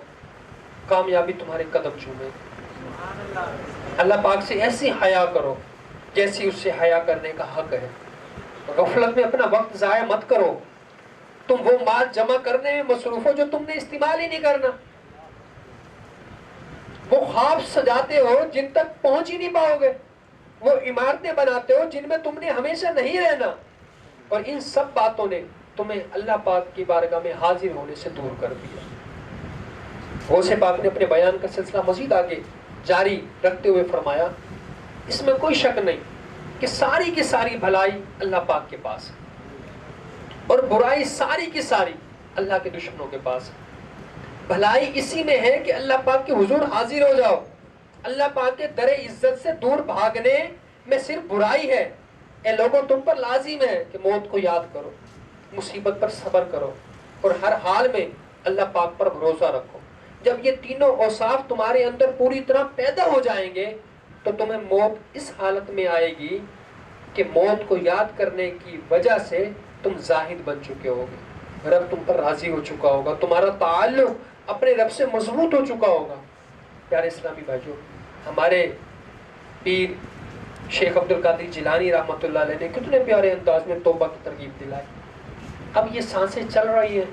کامیابی تمہارے قدم چومے. اللہ پاک سے ایسی حیا کرو جیسی اس سے حیا کرنے کا حق ہے. غفلت میں اپنا وقت ضائع مت کرو. تم وہ مال جمع کرنے میں مصروف ہو جو تم نے استعمال ہی نہیں کرنا. وہ خواب سجاتے ہو جن تک پہنچ ہی نہیں پاؤ گے. وہ عمارتیں بناتے ہو جن میں تم نے ہمیشہ نہیں رہنا. اور ان سب باتوں نے تمہیں اللہ پاک کی بارگاہ میں حاضر ہونے سے دور کر دیا. غوث پاک نے اپنے بیان کا سلسلہ مزید آگے جاری رکھتے ہوئے فرمایا, اس میں کوئی شک نہیں کہ ساری کی ساری بھلائی اللہ پاک کے پاس ہے اور برائی ساری کی ساری اللہ کے دشمنوں کے پاس ہے. بھلائی اسی میں ہے کہ اللہ پاک کے حضور حاضر ہو جاؤ. اللہ پاک کے در عزت سے دور بھاگنے میں صرف برائی ہے. اے لوگوں, تم پر لازم ہے کہ موت کو یاد کرو, مصیبت پر صبر کرو اور ہر حال میں اللہ پاک پر بھروسہ رکھو. جب یہ تینوں اوصاف تمہارے اندر پوری طرح پیدا ہو جائیں گے تو تمہیں موت اس حالت میں آئے گی کہ موت کو یاد کرنے کی وجہ سے تم زاہد بن چکے ہوگے, رب تم پر راضی ہو چکا ہوگا, تمہارا تعلق اپنے رب سے مضبوط ہو چکا ہوگا. پیارے اسلامی بھائیوں, ہمارے پیر شیخ عبد القادر جیلانی رحمۃ اللہ علیہ نے کتنے پیارے انداز میں توبہ کی ترغیب دلائی. اب یہ سانسیں چل رہی ہیں,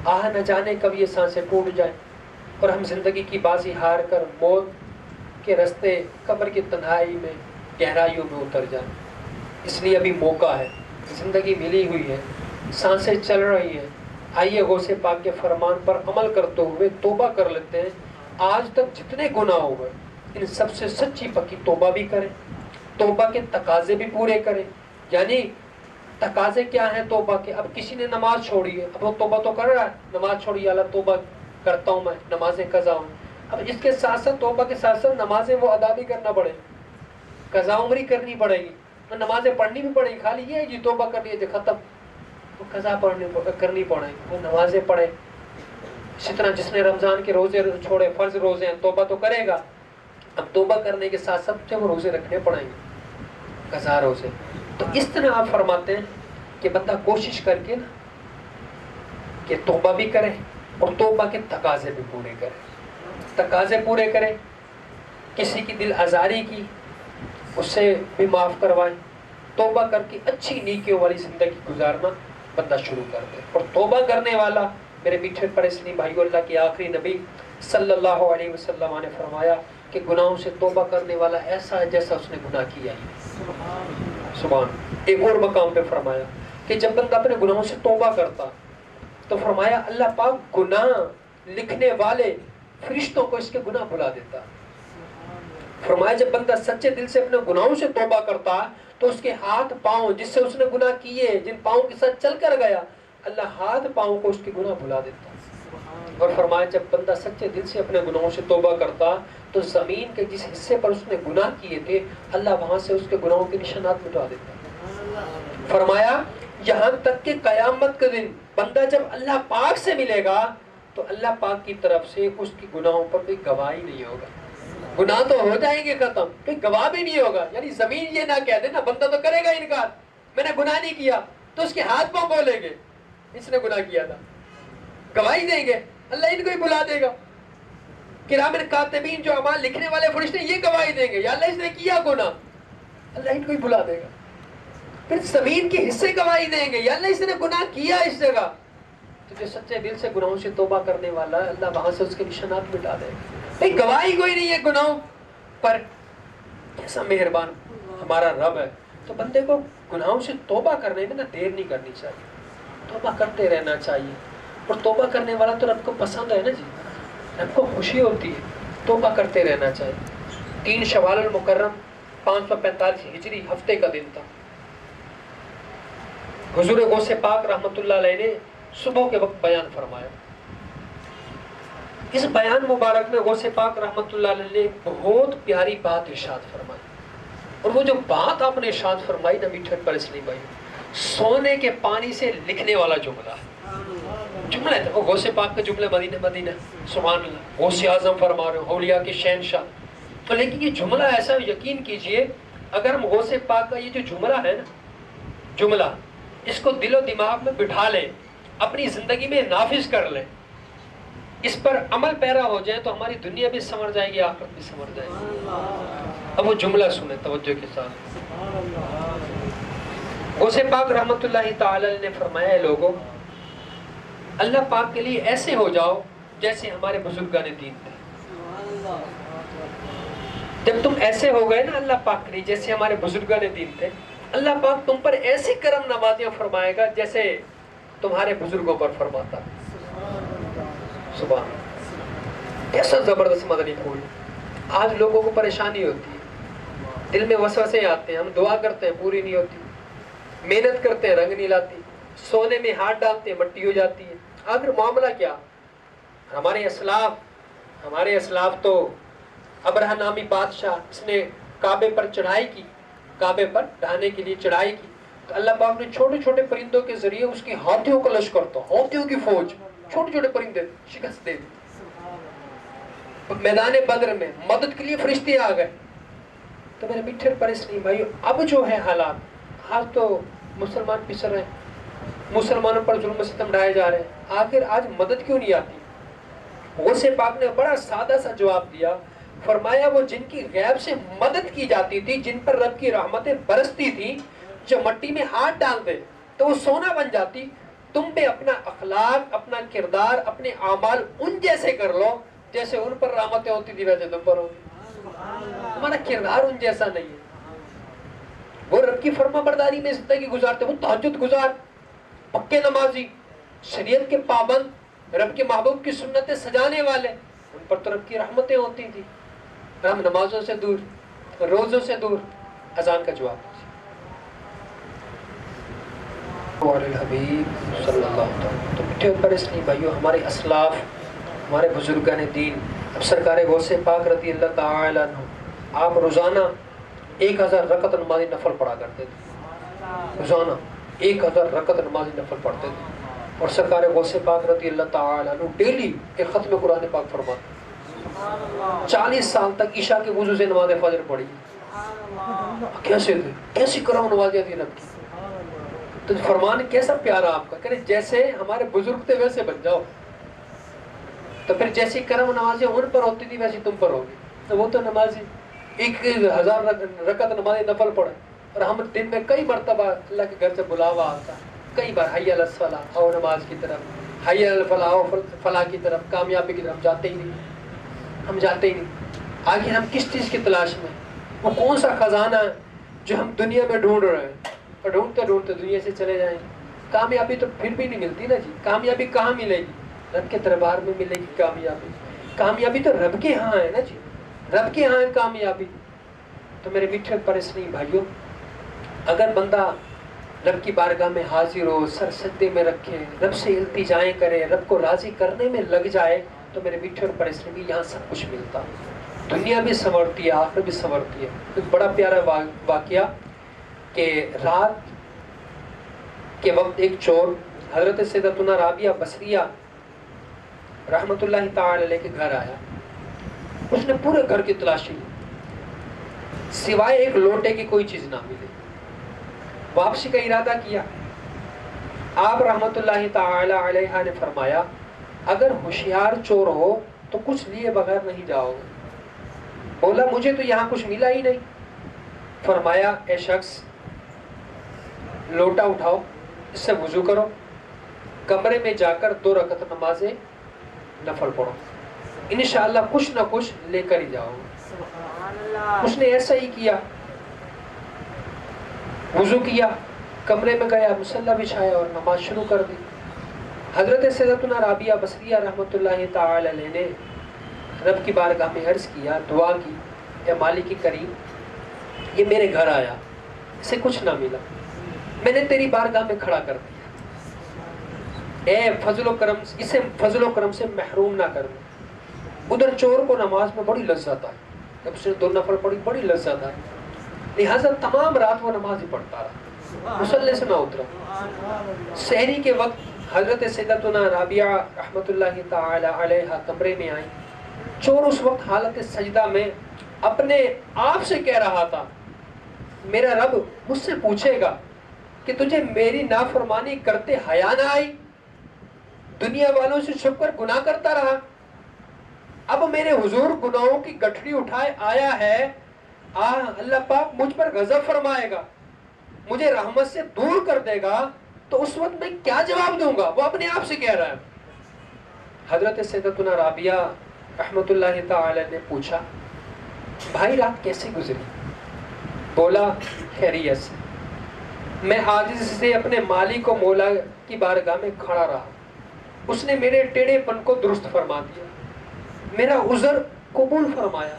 آہ نہ جانے کب یہ سانسیں ٹوٹ جائیں اور ہم زندگی کی بازی ہار کر موت کے رستے قبر کی تنہائی میں گہرائیوں میں اتر جائیں. اس لیے ابھی موقع ہے, زندگی ملی ہوئی ہے, سانسیں چل رہی ہیں. آئیے غوث پاک کے فرمان پر عمل کرتے ہوئے توبہ کر لیتے ہیں. آج تک جتنے گناہ ہوئے ان سب سے سچی پکی توبہ بھی کریں, توبہ کے تقاضے بھی پورے کریں. یعنی تقاضے کیا ہیں توبہ کے؟ اب کسی نے نماز چھوڑی ہے, اب وہ توبہ تو کر رہا ہے, نماز چھوڑی, اللہ توبہ کرتا ہوں میں, نمازیں قضا ہوں. اب اس کے ساتھ ساتھ توبہ کے ساتھ ساتھ نمازیں وہ ادا بھی کرنا پڑے, قضا عمری کرنی پڑے گی, نمازیں پڑھنی بھی پڑے گی. خالی یہ ہے جی توبہ کر لیے ختم, وہ قضا کرنی پڑے گی, وہ نمازیں پڑھے. اسی طرح جس نے رمضان کے روزے چھوڑے, فرض روزے ہیں, توبہ تو کرے گا. اب توبہ کرنے کے ساتھ ساتھ وہ روزے رکھنے پڑیں گے, قضا روزے. تو اس طرح آپ فرماتے ہیں کہ بندہ کوشش کر کے نا کہ توبہ بھی کرے اور توبہ کے تقاضے بھی پورے کرے. تقاضے پورے کرے, کسی کی دل آزاری کی اس سے بھی معاف کروائے, توبہ کر کے اچھی نیکیوں والی زندگی گزارنا بندہ شروع کر دے. اور توبہ کرنے والا میرے میٹھے پر اسلامی بھائیو, اللہ کے آخری نبی صلی اللہ علیہ وسلم نے فرمایا کہ گناہوں سے توبہ کرنے والا ایسا ہے جیسا اس نے گناہ کیا ہی. سبحان. ایک اور مقام پہ فرمایا کہ جب بندہ اپنے گناہوں سے توبہ کرتا تو فرمایا اللہ پاک گناہ لکھنے والے فرشتوں کو اس کے گناہ بھلا دیتا. فرمایا جب بندہ سچے دل سے اپنے گناہوں سے توبہ کرتا تو اس کے ہاتھ پاؤں جس سے اس نے گناہ کیے, جن پاؤں کے ساتھ چل کر گیا, اللہ ہاتھ پاؤں کو اس کے گناہ بھلا دیتا. اور فرمایا جب بندہ سچے دل سے اپنے گناہوں سے توبہ کرتا تو زمین کے جس حصے پر اس نے گناہ کیے تھے اللہ وہاں سے اس کے گناہوں کے نشانات مٹا دیتا. فرمایا یہاں تک کہ قیامت کے دن بندہ جب اللہ پاک سے ملے گا تو اللہ پاک کی طرف سے اس کی گناہوں پر کوئی گواہی نہیں ہوگا. گناہ تو ہو جائیں گے ختم, کوئی گواہ بھی نہیں ہوگا. یعنی زمین یہ نہ کہہ دے نا, بندہ تو کرے گا انکار, میں نے گناہ نہیں کیا, تو اس کے ہاتھ پاؤں بولیں گے اس نے گناہ کیا تھا, گواہی دیں گے, اللہ ان کو ہی بلا دے گا. کرامن کاتبین جو اعمال لکھنے والے فرشتے یہ گواہی دیں گے یا اللہ اس نے کیا گناہ, اللہ ان کو ہی بلا دے گا. پھر زمین کے حصے گواہی دیں گے یا اللہ اس نے گناہ کیا اس جگہ. تو جو سچے دل سے گناہوں سے توبہ کرنے والا ہے اللہ وہاں سے اس کے نشانات مٹا دے گا. بھئی گواہی کوئی نہیں ہے گناہوں پر, کیسا مہربان ہمارا رب ہے. تو بندے کو گناہوں سے توبہ کرنے میں نا دیر نہیں کرنی چاہیے, توبہ کرتے رہنا چاہیے. اور توبہ کرنے والا تو رب کو پسند ہے نا جی, رب کو خوشی ہوتی ہے, توبہ کرتے رہنا چاہیے. 3 شوال المکرم 545 ہجری ہفتے کا دن تھا. حضور غوث پاک رحمۃ اللہ علیہ نے صبح کے وقت بیان فرمایا اس بیان مبارک میں غوث پاک رحمۃ اللہ علیہ نے بہت پیاری بات ارشاد فرمائی، اور وہ جو بات آپ نے ارشاد فرمائی نا میٹھے پر اسلام بھائی، سونے کے پانی سے لکھنے والا جملہ ہے، جملہ ہے وہ غوث پاک کے جملے مدینہ مدینہ سبحان اللہ، غوث اعظم فرما رہے ہیں، اولیاء کے شہنشاہ. تو لیکن یہ جملہ ایسا یقین کیجئے، اگر ہم غوث پاک کا یہ جو جملہ ہے نا، جملہ اس کو دل و دماغ میں بٹھا لیں، اپنی زندگی میں نافذ کر لیں، اس پر عمل پیرا ہو جائے تو ہماری دنیا بھی سنور جائے گی، آخرت بھی سنور جائے گی. اب وہ جملہ سنیں توجہ کے ساتھ. غوث پاک رحمۃ اللہ تعالی نے فرمایا ہے لوگوں، اللہ پاک کے لیے ایسے ہو جاؤ جیسے ہمارے بزرگان دین تھے. جب تم ایسے ہو گئے نا اللہ پاک کے لیے جیسے ہمارے بزرگان دین تھے، اللہ پاک تم پر ایسی کرم نوازیاں فرمائے گا جیسے تمہارے بزرگوں پر فرماتا. سبحان، کیسا زبردست مدنی پھول. آج لوگوں کو پریشانی ہوتی ہے، دل میں وسوسے آتے ہیں، ہم دعا کرتے ہیں پوری نہیں ہوتی، محنت کرتے ہیں رنگ نہیں لاتی، سونے میں ہاتھ ڈالتے ہیں مٹی ہو جاتی ہے. آخر معاملہ کیا؟ ہمارے اسلاف تو ابرہہ نامی بادشاہ، اس نے کعبے پر چڑھائی کی، کعبے پر ڈھانے کے لیے چڑھائی کی، تو اللہ پاک نے چھوٹے چھوٹے پرندوں کے ذریعے اس کی ہاتھیوں کا لشکر، تو ہاتھیوں کی فوج، چھوٹے چھوٹے پرندے شکست دے دی. میدان بدر میں مدد کے لیے فرشتے آ گئے. تو میرے میٹھے پر اسلام بھائیو، اب جو ہے حالات، آج تو مسلمان پسر رہے ہیں، مسلمانوں پر ظلم و ستم ڈھائے جا رہے ہیں، آخر آج مدد کیوں نہیں آتی؟ غوث پاک نے بڑا سادہ سا جواب دیا، فرمایا وہ جن کی غیب سے مدد کی جاتی تھی، جن پر رب کی رحمتیں برستی تھی، جو مٹی میں ہاتھ ڈال دے تو وہ سونا بن جاتی، تم بھی اپنا اخلاق، اپنا کردار، اپنے اعمال ان جیسے کر لو جیسے ان پر رحمتیں ہوتی تھی ویسے تم پر ہوتی. تمہارا کردار ان جیسا نہیں ہے. وہ رب کی فرما برداری میں زندگی گزارتے، وہ تہجد گزار، پکے نمازی، شریعت کے پابند، رب کے محبوب کی سنتیں سجانے والے، ان پر تو رب کی رحمتیں ہوتی تھی. ہم نمازوں سے دور، روزوں سے دور. اذان کا جواب حبیب صلی اللہ علیہ وسلم. تو میٹھے اوپر اس لیے بھائیو، ہمارے اسلاف، ہمارے بزرگان دین، اب سرکار غوث پاک رضی اللہ تعالی عنہ، آپ روزانہ 1000 رکعت نماز نفل پڑھا کرتے تھے. روزانہ 1000 رکعت نماز نفل پڑھتے تھے. اور سرکار غوث پاک رضی اللہ تعالی عنہ ڈیلی ایک ختم قرآن پاک فرماتے. 40 سال تک عشاء کے وضو سے نماز فجر پڑھی. کیسے تھے، کیسی کرم نوازیاں تھی رب کی. تو فرمان کیسا پیارا آپ کا، کہ جیسے ہمارے بزرگ تھے ویسے بن جاؤ. تو پھر جیسی کرم نوازیاں ان پر ہوتی تھی ویسی تم پر ہوگی. تو وہ تو نمازی 1000 رکعت نماز نفل پڑھے، اور ہم دن میں کئی مرتبہ اللہ کے گھر سے بلاوا آتا، کئی بار حی علی الصلاۃ، آؤ نماز کی طرف، حی علی الفلاح، آؤ فلاح کی طرف، کامیابی کی طرف. ہم جاتے ہی نہیں، ہم جاتے ہی نہیں. آخر ہم کس چیز کی تلاش میں؟ وہ کون سا خزانہ ہے جو ہم دنیا میں ڈھونڈ رہے ہیں، اور ڈھونڈتے ڈھونڈتے دنیا سے چلے جائیں گے. کامیابی تو پھر بھی نہیں ملتی نا جی. کامیابی کہاں ملے گی؟ رب کے دربار میں ملے گی کامیابی. کامیابی تو رب کے ہاں ہے نا جی، رب کے ہاں ہے کامیابی. تو میرے میٹھے پر اسلام بھائیوں، اگر بندہ رب کی بارگاہ میں حاضر ہو، سر سجدے میں رکھے، رب سے التجائیں کرے، رب کو راضی کرنے میں لگ جائے، تو میرے میٹھے پر اسلام یہاں سب کچھ ملتا. دنیا بھی سنورتی ہے، آخرت بھی سنورتی ہے. ایک بڑا پیارا واقعہ کہ رات کے وقت ایک چور حضرت سیدتنا رابعہ بصریہ رحمت اللہ تعالی علیہ کے گھر آیا. اس نے پورے گھر کی تلاشی لی، سوائے ایک لوٹے کی کوئی چیز نہ ملی. واپسی کا ارادہ کیا. آپ رحمت اللہ تعالی علیہ نے فرمایا، اگر ہوشیار چور ہو تو کچھ لیے بغیر نہیں جاؤ گے. بولا مجھے تو یہاں کچھ ملا ہی نہیں. فرمایا اے شخص، لوٹا اٹھاؤ، اس سے وضو کرو، کمرے میں جا کر 2 رکعت نمازیں نفل پڑھو، انشاءاللہ کچھ نہ کچھ لے کر ہی جاؤ. اس نے ایسا ہی کیا. وضو کیا، کمرے میں گیا، مصلی بچھایا اور نماز شروع کر دی. حضرت سیدتنا رابعہ بصریہ رحمت اللہ تعالی علیہ نے رب کی بارگاہ میں عرض کیا، دعا کی، اے مالک کریم، یہ میرے گھر آیا، اسے کچھ نہ ملا، میں نے تیری بارگاہ میں کھڑا کر دیا، اے فضل و کرم، اسے فضل و کرم سے محروم نہ کر دے. ادھر چور کو نماز میں بڑی لذت آئی، جب اس نے 2 نفل پڑھی بڑی لذت آئی، لہٰذا تمام رات وہ نماز ہی پڑھتا رہا، مصلی سے نہ اترا۔ سحری کے وقت حضرت سیدتنا رابعہ رحمۃ اللہ تعالی علیہ کمرے میں آئیں۔ چور اس وقت حالت سجدہ میں اپنے آپ سے کہہ رہا تھا، میرا رب مجھ سے پوچھے گا کہ تجھے میری نافرمانی کرتے حیا نہ آئی، دنیا والوں سے چھپ کر گناہ کرتا رہا، اب میرے حضور گناہوں کی گٹھڑی اٹھائے آیا ہے، اللہ پاک مجھ پر غضب فرمائے گا، مجھے رحمت سے دور کر دے گا، تو اس وقت میں کیا جواب دوں گا؟ وہ اپنے آپ سے کہہ رہا ہے۔ حضرت سیدتنا رابعہ رحمت اللہ تعالی نے پوچھا، بھائی رات کیسے گزری؟ بولا خیریت سے، میں عاجزی سے اپنے مالک و مولا کی بارگاہ میں کھڑا رہا، اس نے میرے ٹیڑھے پن کو درست فرما دیا، میرا عذر قبول فرمایا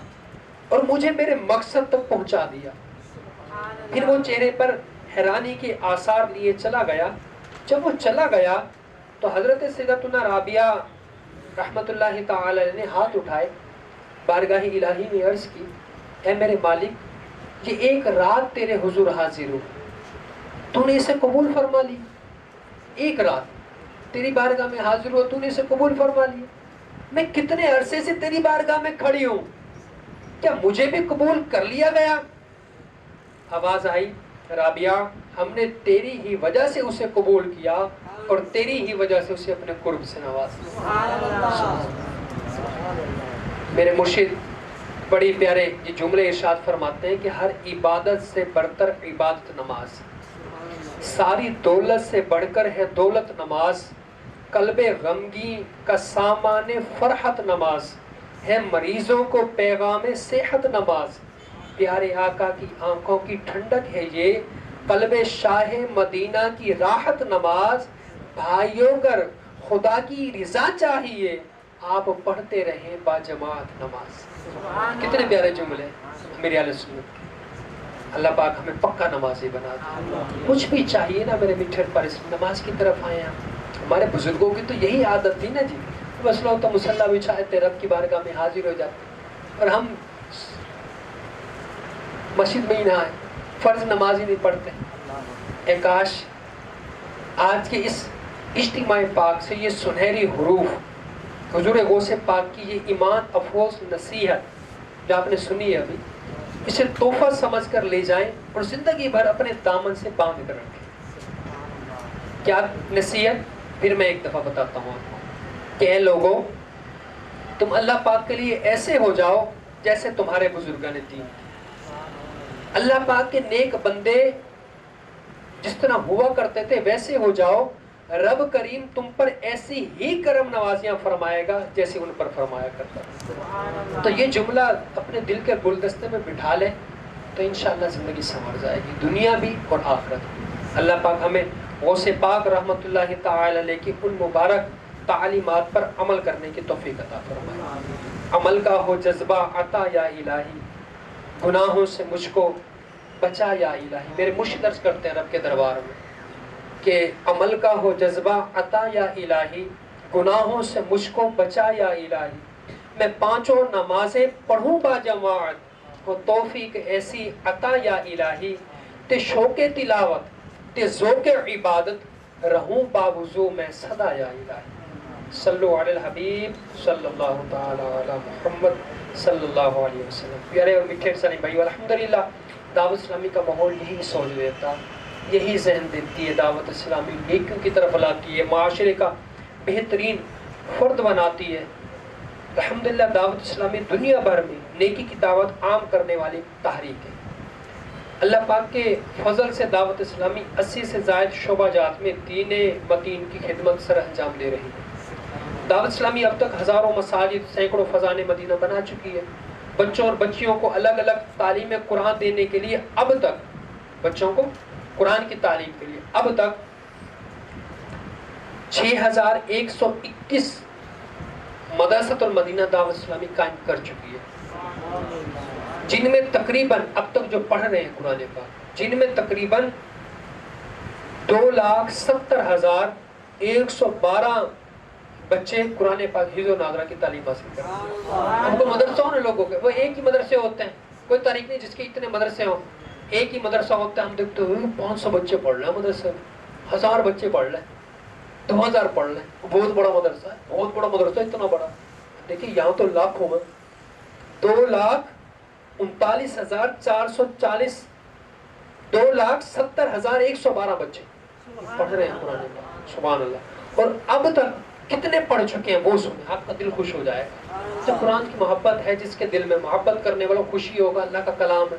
اور مجھے میرے مقصد تک پہنچا دیا۔ پھر وہ چہرے پر حیرانی کے آثار لیے چلا گیا۔ جب وہ چلا گیا تو حضرت سیدتنا رابعہ رحمت اللہ تعالی نے ہاتھ اٹھائے، بارگاہ الہی میں عرض کی، اے میرے مالک، یہ ایک رات تیرے حضور حاضر ہو، تو نے اسے قبول فرما لی، ایک رات تیری بارگاہ میں حاضر ہو، تو نے اسے قبول فرما لی، میں کتنے عرصے سے تیری بارگاہ میں کھڑی ہوں، کیا مجھے بھی قبول کر لیا گیا؟ آواز آئی، رابعہ، ہم نے تیری ہی وجہ سے اسے قبول کیا اور تیری ہی وجہ سے اسے اپنے قرب سے نوازا۔ میرے مرشد بڑی پیارے یہ جملے ارشاد فرماتے ہیں کہ ہر عبادت سے برتر عبادت نماز، ساری دولت سے بڑھ کر ہے دولت نماز، قلب غمگین کا سامان فرحت نماز، ہے مریضوں کو پیغام صحت نماز، پیارے آقا کی آنکھوں کی ٹھنڈک ہے یہ، قلب شاہ مدینہ کی راحت نماز، بھائیوں گر خدا کی رضا چاہیے، آپ پڑھتے رہیں باجماعت نماز۔ کتنے پیارے جملے میری اہل سنت، اللہ پاک ہمیں پکا نمازی بنا دے۔ کچھ بھی چاہیے نا میرے میٹھے پر، اس نماز کی طرف آئے ہیں۔ ہمارے بزرگوں کی تو یہی عادت تھی نا جی، بس لوگ تو مصلی بچھاتے رب کی بارگاہ میں حاضر ہو جاتے، اور ہم مسجد میں ہی نہ آئے، فرض نماز ہی نہیں پڑھتے۔ اے کاش آج کے اس اجتماع پاک سے یہ سنہری حروف حضور غوث پاک کی یہ ایمان افروز نصیحت جو آپ نے سنی ہے ابھی، اسے تحفہ سمجھ کر لے جائیں اور زندگی بھر اپنے دامن سے باندھ کر رکھیں۔ کیا نصیحت؟ پھر میں ایک دفعہ بتاتا ہوں آپ کو کہ اے لوگوں، تم اللہ پاک کے لیے ایسے ہو جاؤ جیسے تمہارے بزرگان دین، اللہ پاک کے نیک بندے جس طرح ہوا کرتے تھے ویسے ہو جاؤ، رب کریم تم پر ایسی ہی کرم نوازیاں فرمائے گا جیسے ان پر فرمایا کرتا تھا۔ تو یہ جملہ اپنے دل کے گلدستے میں بٹھا لیں تو انشاءاللہ زندگی سنور جائے گی، دنیا بھی اور آخرت بھی۔ اللہ پاک ہمیں غوث پاک رحمت اللہ تعالی علیہ کی ان مبارک تعلیمات پر عمل کرنے کی توفیق عطا فرمائے۔ عمل کا ہو جذبہ عطا یا الہی، گناہوں سے مجھ کو بچا یا الہی۔ میرے مرشد عرض کرتے ہیں رب کے دربار میں کہ عمل کا ہو جذبہ عطا یا الہی، گناہوں سے مجھ کو بچا یا الہی، میں 5 نمازیں پڑھوں با جماعت، ہو توفیق ایسی عطا یا الہی، تے شوق تلاوت تے ذوق عبادت، رہوں با وضو میں صدا یا الہی۔ صلو علی الحبیب صلی اللہ تعالی علی محمد صلی اللہ علیہ وسلم۔ پیارے اور میٹھے سنی بھائیو، الحمدللہ دعوت اسلامی کا ماحول یہی سوچ دیتا، یہی ذہن دیتی ہے، دعوت اسلامی نیکیوں کی طرف لاتی ہے، معاشرے کا بہترین فرد بناتی ہے۔ الحمدللہ دعوت اسلامی دنیا بھر میں نیکی کی دعوت عام کرنے والی تحریک ہے۔ اللہ پاک کے فضل سے دعوت اسلامی 80 سے زائد شعبہ جات میں دین متین کی خدمت سر انجام دے رہی ہے۔ دعوت اسلامی اب تک ہزاروں مساجد، سینکڑوں فضان مدینہ بنا چکی ہے۔ بچوں اور بچیوں کو الگ الگ تعلیم قرآن دینے کے لیے اب تک، بچوں کو قرآن کی تعلیم کے لیے اب تک 6121 مدرسۃ المدینہ دعوت اسلامی قائم کر چکی ہے، جن میں تقریباً اب تک جو پڑھ رہے ہیں قرآن پاک، جن میں تقریباً 2,70,112 بچے قرآن پاک حفظ و ناظرہ کی تعلیم حاصل کرتے ہیں. ہم کو مدرسوں نے لوگوں کے وہ ایک ہی مدرسے ہوتے ہیں, کوئی تاریخ نہیں جس کے اتنے مدرسے ہوں. ایک ہی مدرسہ ہوتا ہے, ہم دیکھتے ہوئے 500 بچے پڑھ رہے ہیں مدرسے میں, 1000 بچے پڑھ رہے ہیں, 2000 پڑھ رہے ہیں. بہت بڑا مدرسہ ہے, بہت بڑا مدرسہ, اتنا بڑا. دیکھیے یہاں تو لاکھوں میں 2,39,440 2,70,112 بچے پڑھ رہے ہیں قرآن پاک. سبحان اللہ. اور اب تک کتنے پڑھ چکے ہیں وہ سنیں, آپ کا دل خوش ہو جائے گا. جب قرآن کی محبت ہے, جس کے دل میں محبت کرنے والا خوشی ہوگا, اللہ کا کلام ہے,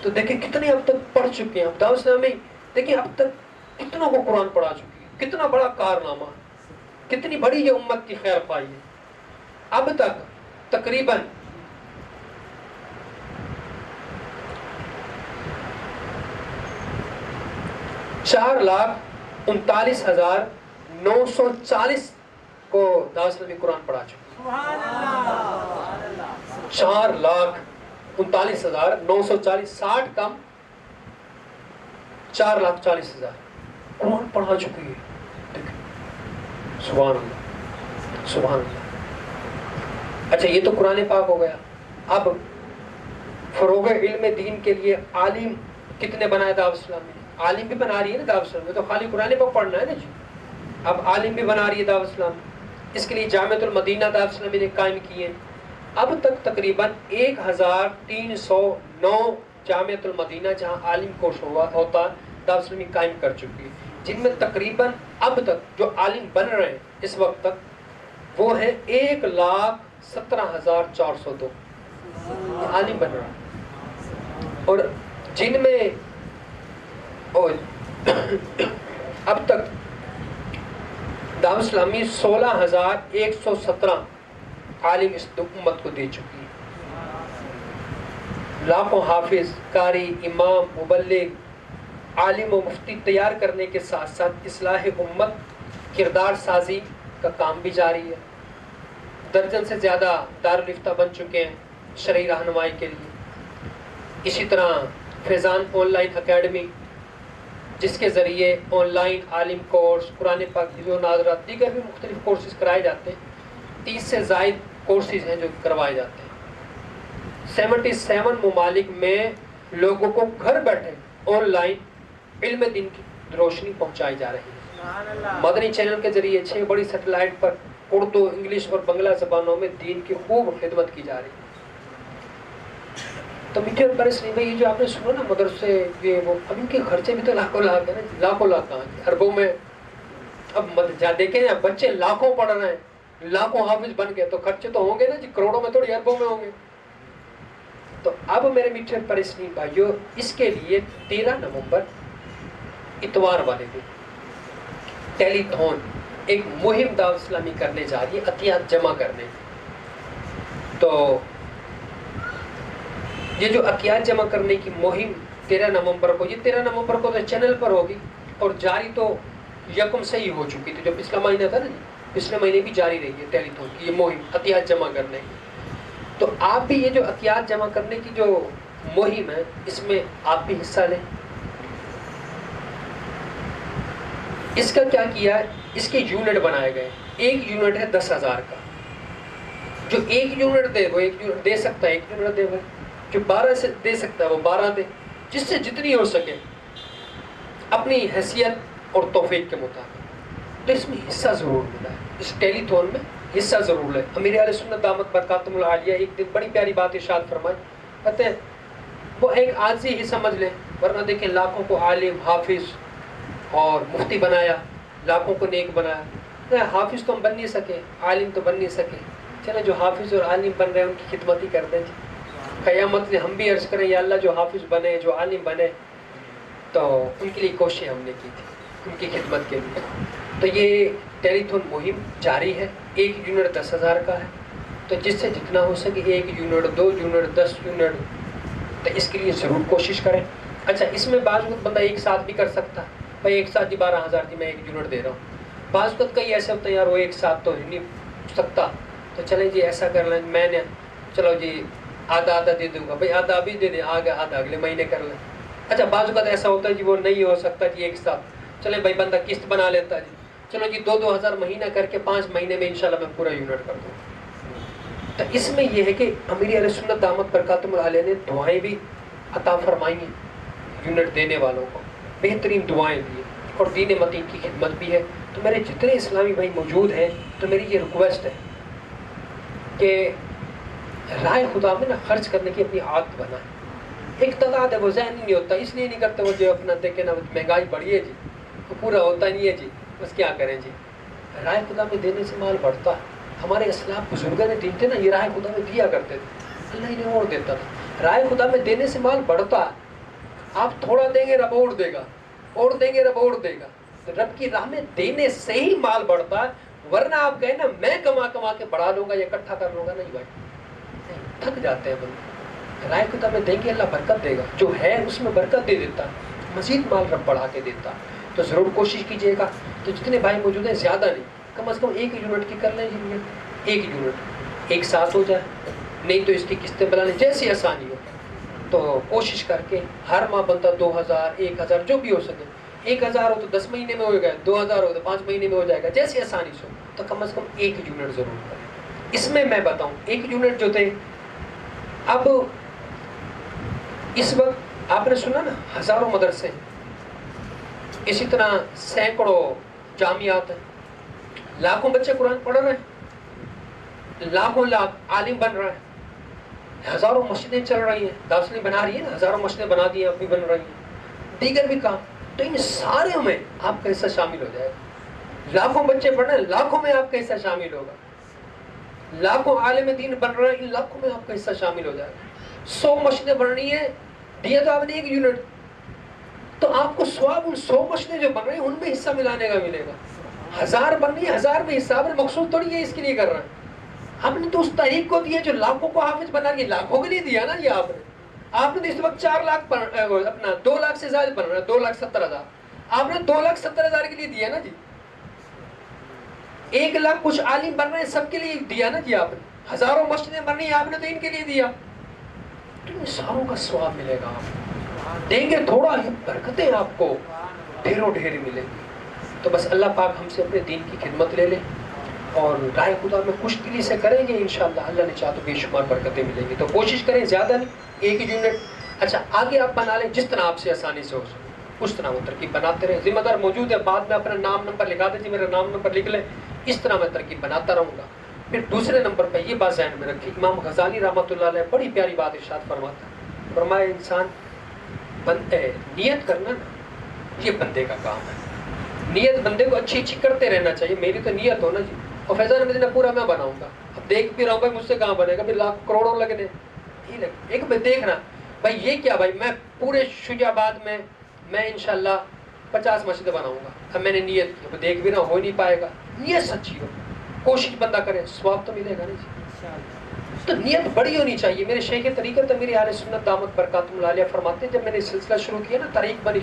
تو دیکھیں کتنے اب تک پڑھ چکے ہیں. اب دعوت اسلامی دیکھیں اب تک کتنوں کو قرآن پڑھا چکی ہے, کتنا بڑا کارنامہ, کتنی بڑی یہ امت کی خیر پائی ہے. اب تک تقریباً 4,39,940 کو دعوت اسلامی قرآن پڑھا چکی ہے. 4,39,940, 60 کم 4,40,000 قرآن پڑھا چکی ہے. سبحان اللہ, سبحان اللہ. اچھا یہ تو قرآن پاک ہو گیا. اب فروغ علم دین کے لیے عالم کتنے بنائے دعوت اسلامی نے؟ عالم بھی بنا رہی ہے نا دعوت اسلامی, تو خالی قرآن پاک پڑھنا ہے نا جی. اب عالم بھی بنا رہی ہے دعوت اسلامی. اس کے لیے جامعۃ المدینہ دعوت اسلامی نے قائم کی ہے. اب تک تقریباً 1,309 جامعۃ المدینہ جہاں عالم کورس ہوتا دعوت اسلامی قائم کر چکی ہے, جن میں تقریباً اب تک جو عالم بن رہے ہیں اس وقت تک وہ ہے 1,17,402 عالم بن رہا ہے. اور جن میں اب تک دعوت اسلامی 16,117 عالم اس امت کو دے چکی ہے. لاکھوں حافظ, قاری, امام, مبلغ, عالم و مفتی تیار کرنے کے ساتھ ساتھ اصلاح امت, کردار سازی کا کام بھی جاری ہے. درجن سے زیادہ دارالافتاء بن چکے ہیں شرعی رہنمائی کے لیے. اسی طرح فیضان آن لائن اکیڈمی, جس کے ذریعے آن لائن عالم کورس, قرآن پاک حفظ و ناظرہ, دیگر بھی مختلف کورسز کرائے جاتے ہیں. 30 سے زائد کورسز ہیں جو کروائے جاتے ہیں. 77 ممالک میں لوگوں کو گھر بیٹھے آن لائن علم دین کی روشنی پہنچائی جا رہی ہے. مدنی چینل کے ذریعے 6 بڑی سیٹلائٹ پر اردو, انگلش اور بنگلہ زبانوں میں دین کی خوب خدمت کی جا رہی ہے. تو میٹھے اور پرس نہیں, یہ جو آپ نے سنا نا مدرسے, یہ وہ, اب ان کے خرچے بھی تو لاکھوں لاکھ ہیں نا, لاکھوں لاکھ اربوں میں. اب دیکھیں نا, بچے لاکھوں پڑھ رہے ہیں, لاکھوں حافظ بن گئے, تو خرچے تو ہوں گے نا جی, کروڑوں میں تھوڑی اربوں میں ہوں گے. تو اب میرے میٹھے اور پرس نہیں بھائیو, اس کے لیے 13 نومبر اتوار والے دن ٹیلی تھون ایک مہم دعوت اسلامی کرنے جا رہی ہے, عطیات جمع کرنے. تو یہ جو عطیات جمع کرنے کی مہم 13 نومبر کو, یہ 13 نومبر کو تو چینل پر ہوگی, اور جاری تو یکم سے ہی ہو چکی تھی. جو پچھلا مہینہ تھا نا جی, پچھلے مہینے بھی جاری رہی ہے ٹیلی تھون کی یہ مہم عطیات جمع کرنے کی. تو آپ بھی یہ جو عطیات جمع کرنے کی جو مہم ہے, اس میں آپ بھی حصہ لیں. اس کا کیا کیا ہے, اس کے یونٹ بنائے گئے. ایک یونٹ ہے 10,000 کا. جو ایک یونٹ دے وہ ایک یونٹ دے سکتا ہے, ایک یونٹ دے گا. جو 12 سے دے سکتا ہے وہ 12 دے, جس سے جتنی ہو سکے اپنی حیثیت اور توفیق کے مطابق. تو اس میں حصہ ضرور ملا ہے, اس ٹیلی تھون میں حصہ ضرور ہے. امیر اہل سنت دامت برکاتہم العالیہ ایک دن بڑی پیاری بات ارشاد فرمائے, کہتے ہیں وہ ایک عاجزی ہی سمجھ لیں, ورنہ دیکھیں لاکھوں کو عالم, حافظ اور مفتی بنایا, لاکھوں کو نیک بنایا. حافظ تو ہم بن نہیں سکے, عالم تو بن نہیں سکے, چلے جو حافظ اور عالم بن رہے ہیں ان کی خدمت ہی کر دیں جی. قیامت میں ہم بھی عرض کریں یا اللہ جو حافظ بنے, جو عالم بنے, تو ان کے لیے کوششیں ہم نے کی تھی, ان کی خدمت کے لیے. تو یہ ٹیلی تھون مہم جاری ہے. ایک یونٹ 10,000 کا ہے, تو جس سے جتنا ہو سکے 1 یونٹ, 2 یونٹ, 10 یونٹ, تو اس کے لیے ضرور کوشش کریں. اچھا اس میں بعض وقت بندہ ایک ساتھ بھی کر سکتا ہے, بھائی ایک ساتھ جی 12,000 کی میں 1 یونٹ دے رہا ہوں. بعض وقت کئی ایسے ہوتے ہیں یار وہ ایک ساتھ تو نہیں سکتا, تو چلیں جی ایسا کر لیں, میں نے چلو جی آدھا آدھا دے دوں گا, بھائی آدھا ابھی دے دیں, آگے آدھا اگلے مہینے کر لیں. اچھا بعض اوقات ایسا ہوتا ہے جی وہ نہیں ہو سکتا جی ایک ساتھ, چلیں بھائی بندہ قسط بنا لیتا ہے چلو جی 2,000 مہینہ کر کے 5 مہینے میں انشاءاللہ میں پورا یونٹ کر دوں. تو اس میں یہ ہے کہ امیر اہل سنت دامت برکاتہم العالیہ نے دعائیں بھی عطا فرمائی ہیں یونٹ دینے والوں کو, بہترین دعائیں دی ہیں, اور دین متین کی خدمت بھی ہے. تو میرے جتنے اسلامی بھائی موجود ہیں تو میری یہ ریکویسٹ ہے کہ راہ خدا میں نا خرچ کرنے کی اپنی عادت بنائیں. ایک تعداد ہے وہ ذہن نہیں ہوتا, اس لیے نہیں کرتے وہ جو اپنا دیکھیں نا مہنگائی بڑھی ہے جی وہ پورا ہوتا نہیں ہے جی, بس کیا کریں جی. راہ خدا میں دینے سے مال بڑھتا ہے. ہمارے اسلاف بزرگوں نے دین تھے نا, یہ راہ خدا میں دیا کرتے تھے, اللہ انہیں اور دیتا تھا. راہ خدا میں دینے سے مال بڑھتا ہے. آپ تھوڑا دیں گے رب اور دے گا, اور دیں گے رب اور دے گا. رب کی راہ میں دینے سے ہی مال بڑھتا ہے, ورنہ آپ کہیں نا میں کما کما کے بڑھا لوں گا یا اکٹھا کر لوں گا, نہیں بھائی, تھک جاتے ہیں بندے. راہ خدا میں دیں گے اللہ برکت دے گا, جو ہے اس میں برکت دے دیتا ہے, مزید مال رب بڑھا کے دیتا. تو ضرور کوشش کیجیے گا. تو جتنے بھائی موجود ہیں زیادہ نہیں, کم از کم 1 یونٹ کی کر لیں جی, 1 یونٹ ایک ساتھ ہو جائے, نہیں تو اس کی قسطیں بنا لیں جیسی آسانی ہو. تو کوشش کر کے ہر ماہ بندہ 2,000 1,000 جو بھی ہو سکے, 1,000 ہو تو 10 مہینے میں ہو گئے, 2,000 ہو تو 5 مہینے میں ہو جائے گا, جیسی آسانی سے ہو. تو کم از کم 1 یونٹ ضرور کریں. اس میں بتاؤں 1 یونٹ جو تھے, اب اس وقت آپ نے سنا نا ہزاروں مدرسے, اسی طرح سینکڑوں جامعات ہیں, لاکھوں بچے قرآن پڑھ رہے ہیں, لاکھوں لاکھ عالم بن رہے ہیں, ہزاروں مسجدیں چل رہی ہیں, دارالسلیم بنا رہی ہے نا, ہزاروں مسجدیں بنا دی ہیں, اب بھی بن رہی ہیں, دیگر بھی کام. تو ان سارے میں آپ کا حصہ شامل ہو جائے گا. لاکھوں بچے پڑھ رہے ہیں, لاکھوں میں آپ کا حصہ شامل ہوگا. لاکھوں عالم دین بن رہے ہیں, ان لاکھوں میں آپ کا حصہ شامل ہو جائے گا. 100 مسجدیں بن رہی ہیں, دیا تو آپ نے 1 یونٹ, تو آپ کو ثواب ان 100 مسجدیں جو بن رہی ہیں ان میں حصہ ملانے کا ملے گا. 1000 بن رہی ہے, 1000 میں حصہ. آپ نے مقصود تھوڑی ہے اس کے لیے کر رہے ہیں, ہم نے تو اس تحریک کو دیا جو لاکھوں کو حافظ بنا کے, لاکھوں کے لیے دیا نا. یہ آپ نے اس وقت 4 لاکھ اپنا 2 لاکھ سے زیادہ بن رہا ہے, 2,70,000. آپ نے 2,70,000 کے لیے دیا نا جی. 1 لاکھ کچھ عالم بن رہے ہیں, سب کے لیے دیا نا جی. آپ نے ہزاروں مسجدیں بن رہی ہیں, آپ نے تو ان کے لیے دیا. تو ان ساروں کا ثواب ملے گا. آپ دیں گے تھوڑا ہی, برکتیں آپ کو ڈھیروں ڈھیر ملیں گی. تو بس اللہ پاک ہم سے اپنے دین کی خدمت لے لے, اور راہ خدا میں خوش دلی سے کریں گے, انشاءاللہ اللہ نے چاہا تو بے شمار برکتیں ملیں گی. تو کوشش کریں, زیادہ نہیں, 1 یونٹ. اچھا آگے آپ بنا لیں جس طرح آپ سے آسانی سے ہو سکے, اس طرح وہ ترکیب بناتے رہیں. ذمہ دار موجود ہے, بعد میں اپنا نام نمبر لکھا دیجیے, میرا نام نمبر لکھ لیں. اس طرح میں ترکیب بناتا رہوں گا. پھر دوسرے نمبر پہ یہ بات ذہن میں رکھیں, امام غزالی رحمۃ اللہ علیہ بڑی پیاری بات ارشاد فرماتا ہے, فرمایا انسان نیت کرنا نا یہ بندے کا کام ہے. نیت بندے کو اچھی اچھی کرتے رہنا چاہیے. میری تو نیت ہو نا جی, اور فیضان مدینہ پورا میں بناؤں گا. اب دیکھ بھی رہا ہوں بھائی مجھ سے کہاں بنے گا, پھر لاکھ کروڑوں لگنے ہی لگے. ایک میں دیکھنا بھائی یہ کیا, بھائی میں پورے شجاع آباد میں انشاءاللہ 50 مسجدیں بناؤں گا. اب میں نے نیت کی, اب دیکھ بھی رہا ہو نہیں پائے گا. نیت سچی ہو, کوشش بندہ کرے, ثواب تو ملے گا نہیں جی. تو نیت بڑی ہونی چاہیے. میرے شیخ طریقت میرے اہل سنت دامت برکاتہم العالیہ فرماتے ہیں, جب میں نے سلسلہ شروع کیا نا, تاریخ بنی,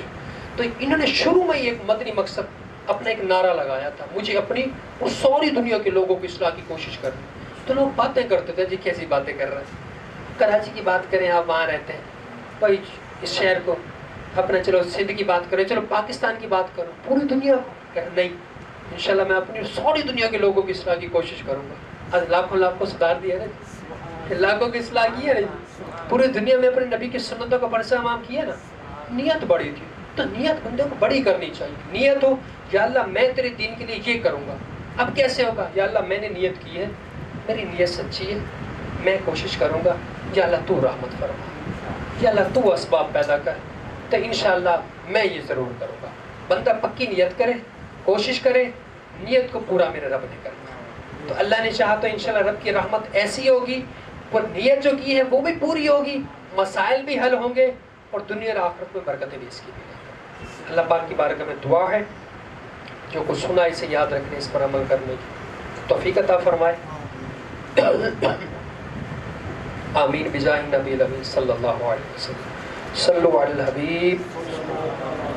تو انہوں نے شروع میں ایک مدنی مقصد اپنا ایک نعرہ لگایا تھا, مجھے اپنی اور ساری دنیا کے لوگوں کو اصلاح کی کوشش کرنی. تو لوگ باتیں کرتے تھے, جی کیسی باتیں کر رہے ہیں, کراچی کی بات کریں, آپ وہاں رہتے ہیں بھائی, اس شہر کو اپنا, چلو سندھ کی بات کریں, چلو پاکستان کی بات کرو, پوری دنیا کو نہیں. انشاءاللہ میں اپنی ساری دنیا کے لوگوں کی اصلاح کی کوشش کروں گا. آج لاکھوں کو سدھار دیا نا, لاکھوں کی اصلاح کی ہے نا, پوری دنیا میں اپنے نبی کی سنتوں کا پرچہ عام کیا نا. نیت بڑی تھی, تو نیت بندے کو بڑی کرنی چاہیے. نیت ہو, یا اللہ میں تیرے دین کے لیے یہ کروں گا. اب کیسے ہوگا, یا اللہ میں نے نیت کی ہے, میری نیت سچی ہے, میں کوشش کروں گا, یا اللہ تو رحمت فرما, یا اللہ تو اسباب پیدا کر, تو انشاءاللہ میں یہ ضرور کروں گا. بندہ پکی نیت کرے, کوشش کرے, نیت کو پورا میرے رب نے کرنا. تو اللہ نے چاہا تو انشاءاللہ رب کی رحمت ایسی ہوگی, اور نیت جو کی ہے وہ بھی پوری ہوگی, مسائل بھی حل ہوں گے, اور دنیا اور آخرت میں برکتیں بھی اس کی ملیں گی. اللہ پاک کی بارگاہ میں دعا ہے, جو کچھ سنا اسے یاد رکھنے, اس پر عمل کرنے کی توفیق عطا فرمائے. آمین بجاہ نبی الامین صلی اللہ علیہ وسلم. صلو علی الحبیب.